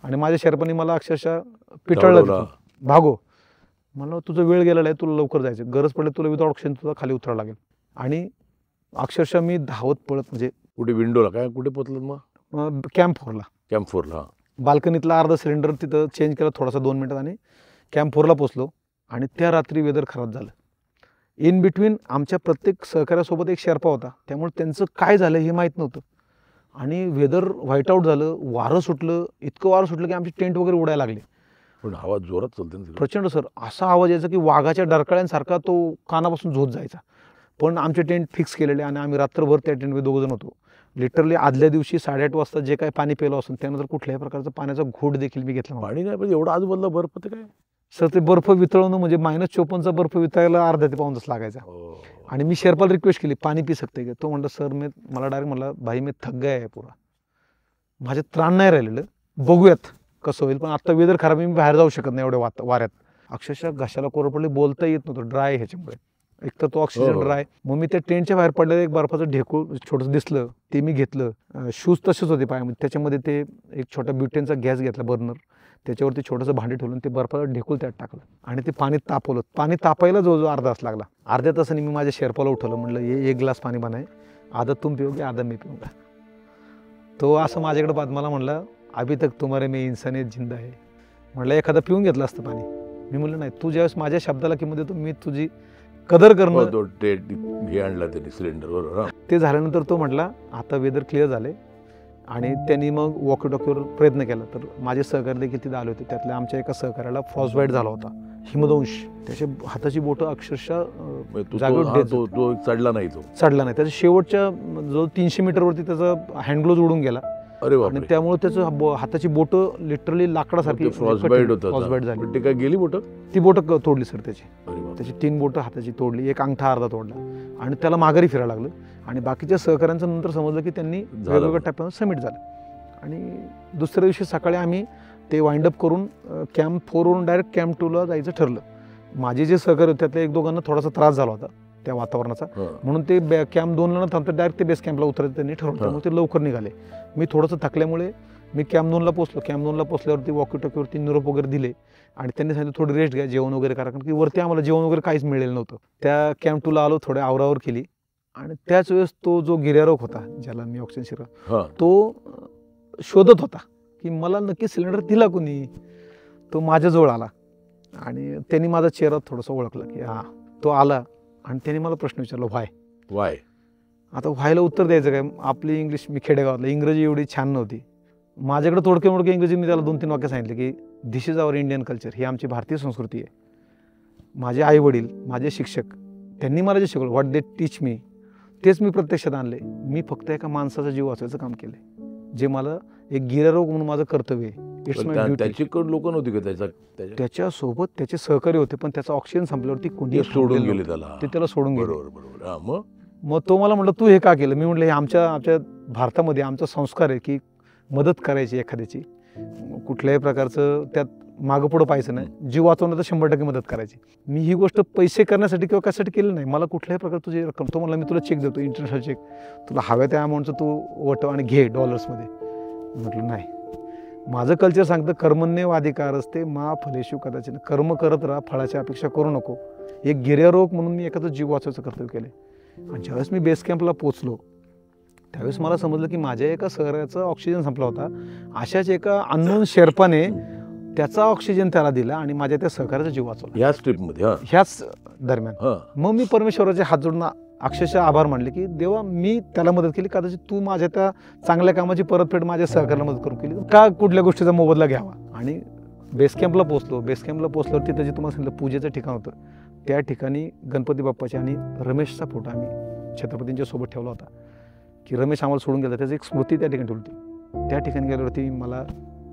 आणि माझ्या शेर्पाने मला अक्षरशः पिटाळलं. भागो. मला तुझा वेळ गेलेला आहे. तुला लवकर जायचं. गरज पडली तुला विदाउट ऑक्सिजन तुला खाली उतरावं लागेल. आणि अक्षरशः मी धावत पळत म्हणजे कुठे विंडोला काय कुठे पोचलं मग. कॅम्प फोरला बाल्कनीतला अर्धा सिलेंडर तिथं चेंज केला थोडासा 2 मिनिटात आणि कॅम्प फोरला पोचलो. आणि त्या रात्री वेदर खराब झालं. इन बिटवीन आमच्या प्रत्येक सहकार्यासोबत एक शेर्पा होता. त्यामुळे त्यांचं काय झालं हे माहीत नव्हतं. आणि वेदर व्हाईट आऊट झालं. वारं सुटलं. इतकं वारं सुटलं की आमचे टेंट वगैरे उडायला लागले. पण आवाज जोरात चालते ना. प्रचंड सर. असा आवाज यायचा की वाघाच्या डरकाळ्यांसारखा तो कानापासून झोत जायचा. पण आमचे टेंट फिक्स केलेले आणि आम्ही रात्रभर त्या टेंटमध्ये 2 जण होतो. लिटरली आदल्या दिवशी 8:30 वाजता जे काही पाणी पिलं असून त्यानंतर कुठल्याही प्रकारचा पाण्याचा घोट देखील मी घेतला. पाणी नाही पण एवढा आजूबाजूला बर्फ ते काय सर ते बर्फ वितळवणं म्हणजे -54चा बर्फ वितळायला अर्धा ते पाऊण तास लागायचा. आणि मी शेर्पाला रिक्वेस्ट केली पाणी पी सकते का. तो म्हणलं सर मला डायरेक्ट म्हणला भाई मी थक गया आहे पुरा. माझे त्राण नाही राहिलेलं. बघूयात कसं होईल. पण आता वेदर खराब मी बाहेर जाऊ शकत नाही एवढ्या वाऱ्यात. अक्षरशः घशाला कोरं पडले. बोलता येत नव्हतं ड्राय ह्याच्यामुळे. एक तर तो ऑक्सिजन ड्राय. मग मी त्या टेंटच्या बाहेर पडलेलं एक बर्फाचं ढेकूळ छोटंसं दिसलं. ते मी घेतलं. शूज तसेच होते पायामध्ये. त्याच्यामध्ये ते एक छोटा ब्युटेनचा गॅस घेतला बर्नर. त्याच्यावरती छोटंसं भांडे ठेवलं ते बर्फाचं ढेकूळ त्यात टाकलं आणि ते पाणी तापवलं. पाणी तापायला जवळजवळ अर्धा तास लागला. अर्ध्या तासाने मी माझ्या शेर्पाला उठवलं. म्हणलं ये 1 ग्लास पाणी बनाय. आधा तुम पिओगे आधा मी पिऊंगा. तो असं माझ्याकडे पाहत मला म्हणला अभी तक तुम्हारे में इंसानियत जिंदा है. म्हटलं एखादा पिऊन घेतलं असतं पाणी. मी म्हणलं नाही तू ज्यावेळेस माझ्या शब्दाला किंमत देतो मी तुझी कदर करणं. हे आणला त्यांनी सिलेंडर बरोबर. ते झाल्यानंतर तो म्हटला आता वेदर क्लिअर झाले आणि त्यांनी मग वॉकी टॉकीवर प्रयत्न केला. तर माझे सहकारी देखील तिथे आले होते. त्यातल्या आमच्या एका सहकार्याला फ्रॉस्टबाईट झाला होता. हिमदंश. त्याच्या हाताची बोटं अक्षरशः चढला नाही. चढला नाही. त्याच्या शेवटच्या जो 300 मीटरवरती त्याचा हँडग्लोव्ज उडून गेला. आणि त्यामुळे त्याचं हाताची बोटं लिटरली लाकडासारखी फ्रॉस्टबाईट झाली. ते काय गेली बोटं. ती बोटं तोडली सर त्याची 3 बोटं हाताची तोडली. एक अंगठा अर्धा तोडला आणि त्याला माघारी फिरायला लागलं. आणि बाकीच्या सहकाऱ्यांचं नंतर समजलं की त्यांनी वेगवेगळ्या टप्प्यावर समिट झालं. आणि दुसऱ्या दिवशी सकाळी आम्ही ते वाइंडअप करून कॅम्प 4वरून डायरेक्ट कॅम्प 2ला जायचं ठरलं. माझे जे सहकारी होते त्यातल्या 1-2 थोडासा त्रास झाला होता. त्या वातावरणाचा. हं. म्हणून ते कॅम्प 2ला न थांबता डायरेक्ट ते बेस कॅम्पला उतरायचं त्यांनी ठरवलं. त्यामुळे ते लवकर निघाले. मी थोडंसं थकल्यामुळे मी कॅम्प 2ला पोहोचलो. कॅम्प 2ला पोहोचल्यावरती वॉकी टॉकीवरती निरोप वगैरे दिले आणि त्यांनी सांगितलं थोडी रेस्ट घ्या, जेवण वगैरे करा, कारण की वरती आम्हाला जेवण वगैरे काहीच मिळेल नव्हतं. त्या कॅम्प 2ला आलो, थोडे आवरावर केली आणि त्याच वेळेस तो जो गिर्यारोहक होता, ज्याला मी ऑक्सिजन शिरवतो, हं. तो शोधत होता की मला नक्की सिलेंडर दिला कोणी. तो माझ्याजवळ आला आणि त्यांनी माझा चेहरा थोडासा ओळखला की हा तो आला आणि त्यांनी मला प्रश्न विचारला वाय. आता व्हायला उत्तर द्यायचं काय. आपली इंग्लिश, मी खेडेगावातला, इंग्रजी एवढी छान नव्हती माझ्याकडे. थोडके मोडके इंग्रजी मी त्याला 2-3 वाक्य सांगितले की दिस इज आवर इंडियन कल्चर, ही आमची भारतीय संस्कृती आहे. माझे आई वडील, माझे शिक्षक, त्यांनी मला जे शिकवलं, व्हॉट दे टीच मी, तेच मी प्रत्यक्षात आणले. मी फक्त एका माणसाचा जीव वाचवायचं काम केलं, जे मला एक गिर्यारोहक म्हणून माझं कर्तव्य आहे. It's my duty. त्याच्याकडे लोक नव्हती का त्याच्यासोबत त्याचे सहकारी होते, पण त्याचा ऑक्सिजन संपल्यावरती कोणी सोडून गेले त्याला. ते त्याला सोडून गेले. बरोबर. हां, मग तो मला म्हटलं तू हे का केलं. मी म्हटलं हे आमच्या भारतामध्ये आमचा संस्कार आहे की मदत करायची एखाद्याची, कुठल्याही प्रकारचं त्यात मागं पुढं पाहायचं नाही, जीव वाचवण्यात 100% मदत करायची. मी ही गोष्ट पैसे करण्यासाठी किंवा कशासाठी केलं नाही. मला कुठल्याही प्रकार तुझी रक्कम, तो म्हणला मी तुला चेक देतो, इंटरनॅशनल चेक, तुला हव्या त्या अमाऊंटचं तू वटव आणि घे डॉलर्समध्ये. म्हटलं नाही, माझं कल्चर सांगतं कर्मण्येवाधिकार असते मा फलेषु कदाचित, कर्म करत राहा, फळाची अपेक्षा करू नको. एक गिर्यारोहक म्हणून मी एखादं जीव वाचवायचं कर्तव्य केलं. आणि ज्यावेळेस मी बेस कॅम्पला पोचलो त्यावेळेस मला समजलं की माझ्या एका सहकार्याचा ऑक्सिजन संपला होता. अशाच एका अननोन शेर्पाने त्याचा ऑक्सिजन त्याला दिला आणि माझ्या त्या सहकार्याचा जीव वाचवला ह्याच ट्रिपमध्ये. ह्याच दरम्यान. मग मी परमेश्वराचे हात जोडून अक्षरशः आभार मानले की देवा, मी त्याला मदत केली, कदाचित तू माझ्या त्या चांगल्या कामाची परतफेड माझ्या सहकार्याला मदत करून केली, का कुठल्या गोष्टीचा मोबदला घ्यावा. आणि बेस कॅम्पला पोचलो. बेस कॅम्पला पोचल्यावर तिथं जे तुम्हाला सांगितलं पूजेचं ठिकाण होतं, त्या ठिकाणी गणपती बाप्पाचे आणि रमेशचा फोटो आम्ही छत्रपतींच्या सोबत ठेवला होता की रमेश आम्हाला सोडून गेला, त्याची एक स्मृती त्या ठिकाणी ठेवली होती. त्या ठिकाणी गेल्यावरती मला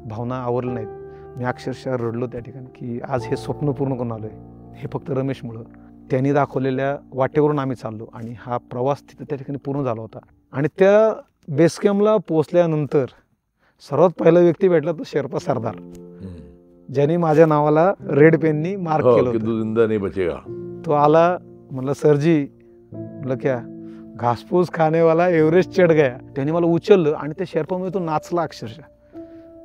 भावना आवरल्या नाहीत. मी अक्षरशः रडलो त्या ठिकाणी की आज हे स्वप्न पूर्ण करून आलो आहे, हे फक्त रमेशमुळं. त्यांनी दाखवलेल्या वाटेवरून आम्ही चाललो आणि हा प्रवास तिथं त्या ठिकाणी पूर्ण झाला होता. आणि त्या बेस कॅम्पला पोचल्यानंतर सर्वात पहिला व्यक्ती भेटला तो शेर्पा सरदार, ज्यांनी माझ्या नावाला रेड पेननी मार्क केलं होतं. तो आला, म्हणलं सरजी, म्हणलं क्या घासपूस खानेवाला एव्हरेस्ट चढ गया. त्यांनी मला उचललं आणि त्या शेर्पामध्ये तो नाचला अक्षरशः.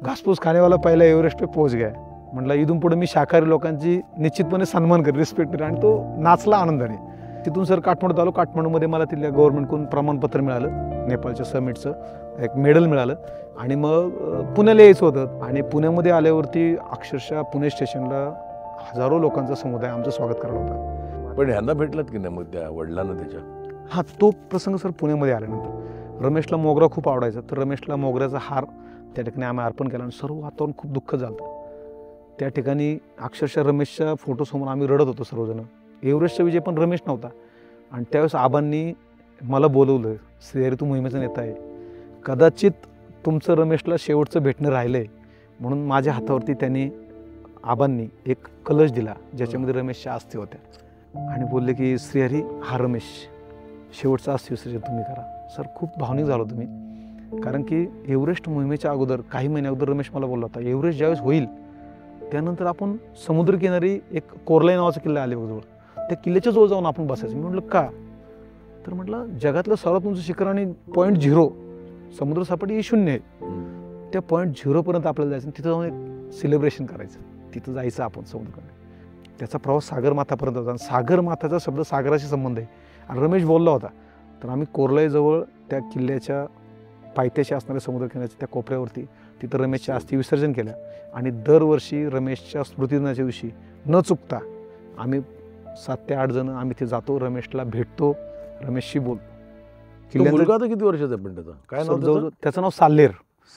घासपूस खानेवाला पहिला एव्हरेस्ट पे पोहोच गया. म्हटलं इथून पुढे मी शाकाहारी लोकांची निश्चितपणे सन्मान करेन, रिस्पेक्ट करेन. आणि तो नाचला आनंदाने. तिथून सर काठमांडूत आलो. काठमांडूमध्ये मला तिथल्या गव्हर्नमेंटकडून प्रमाणपत्र मिळालं, नेपाळच्या समिटचं एक मेडल मिळालं. आणि मग पुण्याला यायचं होतं. आणि पुण्यामध्ये आल्यावरती अक्षरशः पुणे स्टेशनला हजारो लोकांचा समुदाय आमचं स्वागत करायला होता. पण ह्यांना भेटलात की नाही मग त्या वडिलांना त्याच्या? हा, तो प्रसंग सर पुण्यामध्ये आल्यानंतर. रमेशला मोगरा खूप आवडायचा, तर रमेशला मोगऱ्याचा हार त्या ठिकाणी आम्ही अर्पण केला आणि सर्व वातावरण खूप दुःख झालं त्या ठिकाणी. अक्षरशः रमेशच्या फोटोसमोर आम्ही रडत होतो सर्वजण. एव्हरेस्टचा विजय पण रमेश नव्हता. आणि त्यावेळेस आबांनी मला बोलवलं, श्रीहरी तू मोहिमेचा नेता आहे, कदाचित तुमचं रमेशला शेवटचं भेटणं राहिलं आहे, म्हणून माझ्या हातावरती त्यांनी आबांनी एक कलश दिला ज्याच्यामध्ये रमेशच्या अस्थी होत्या आणि बोलले की श्रीहरी हा रमेश, शेवटचा अस्थि विसर्जन तुम्ही करा. सर खूप भावनिक झालो तुम्ही, कारण की एव्हरेस्ट मोहिमेच्या अगोदर काही महिन्या अगोदर रमेश मला बोलला होता एव्हरेस्ट ज्यावेळेस होईल त्यानंतर आपण समुद्रकिनारी एक कोरलाई नावाचा किल्ला अलिबागजवळ, त्या किल्ल्याच्या जवळ जाऊन आपण बसायचं. मी म्हटलं का, तर म्हटलं जगातलं सर्वात उंच शिखर आणि .0 समुद्र सपाटी 0 आहे, त्या .0 पर्यंत आपल्याला जायचं, तिथं जाऊन एक सेलिब्रेशन करायचं, तिथं जायचं आपण समुद्राकडे. त्याचा प्रवास सागरमाथापर्यंत होता आणि सागरमाथाचा शब्द सागराशी संबंध आहे. आणि रमेश बोलला होता. तर आम्ही कोरलाईजवळ त्या किल्ल्याच्या पायथ्याशी असणाऱ्या समुद्रकिनाऱ्याच्या त्या कोपऱ्यावरती तिथं रमेशच्या अस्थी विसर्जन केल्या. आणि दरवर्षी रमेशच्या स्मृतिदिनाच्या दिवशी न चुकता आम्ही 7 ते 8 जण आम्ही ते जातो, रमेशला भेटतो, रमेशशी बोलतो. मुलगा आता किती वर्षाचा आहे पण त्याचा काय नाव? त्याचं नाव साल्लेर.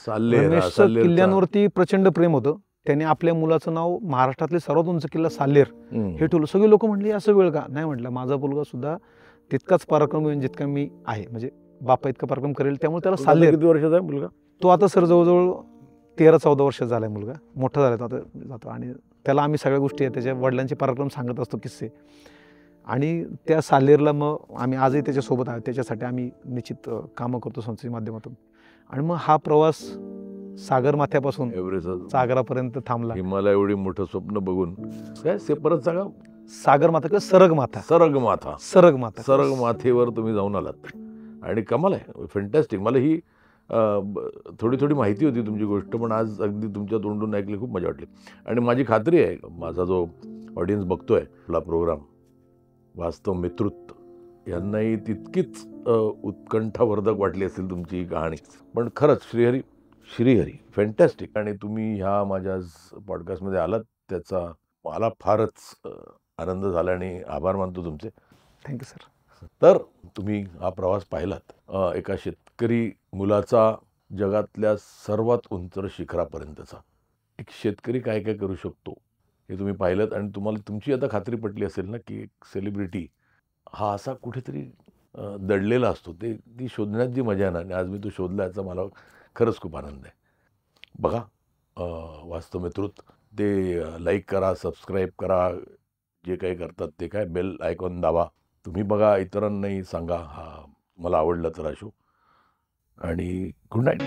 रमेशचं किल्ल्यांवरती प्रचंड प्रेम होतं. त्याने आपल्या मुलाचं नाव महाराष्ट्रातले सर्वात उंच किल्ला साल्लेर हे ठेवलं. सगळे लोक म्हणले असं वेळ का नाही, म्हटलं माझा मुलगा सुद्धा तितकाच पराक्रम होईल जितका मी आहे, म्हणजे बापा इतका पराक्रम करेल, त्यामुळे त्याला साल्लेर. किती वर्षाचा आहे मुलगा? तो आता सर जवळजवळ 13-14 वर्षाचा झालाय मुलगा, मोठा झाला आता जातो. आणि त्याला आम्ही सगळ्या गोष्टी आहेत त्याच्या वडिलांचे पराक्रम सांगत असतो, किस्से. आणि त्या साल्लेरला मग आम्ही आजही त्याच्यासोबत आहोत, त्याच्यासाठी आम्ही निश्चित कामं करतो संस्थेच्या माध्यमातून. आणि मग हा प्रवास सागरमाथ्यापासून सागरापर्यंत थांबला. हिमालय एवढी मोठं स्वप्न बघून काय परत सांगा. सागरमाथा किंवा सरगमाथा. सरगमाथा. सरगमाथा. सरगमाथेवर तुम्ही जाऊन आलात आणि कमाल आहे, फॅन्टॅस्टिक. मला ही थोडी थोडी माहिती होती तुमची गोष्ट, पण आज अगदी तुमच्या तोंडून ऐकली, खूप मजा वाटली. आणि माझी खात्री आहे, माझा जो ऑडियन्स बघतोय आपला प्रोग्राम, वास्तव मित्रत्व, यांनाही तितकीच उत्कंठावर्धक वाटली असेल तुमची ही कहाणी. पण खरंच श्रीहरी फॅन्टॅस्टिक. आणि तुम्ही ह्या माझ्या पॉडकास्टमध्ये आलात त्याचा मला फारच आनंद झाला आणि आभार मानतो तुमचे. Thank you sir. तर तुम्ही हा प्रवास पाहिलात, एका शेतकरी मुलाचा जगातल्या सर्वात उंच शिखरापर्यंतचा. एक शेतकरी काय काय करू शकतो हे तुम्ही पाहिलं आणि तुम्हाला तुमची आता खात्री पटली असेल ना की एक सेलिब्रिटी हा असा कुठेतरी दडलेला असतो, ती शोधण्यात जी मजा आहे ना, आणि आज मी तो शोधला याचा मला खरंच खूप आनंद आहे. बघा वास्तव मित्रत्व, ते लाईक करा, सबस्क्राईब करा, जे काही करतात ते काय, बेल आयकॉन दाबा. तुम्ही बघा, इतरांनाही सांगा हा मला आवडला तर हा शो. आणि गुड नाईट.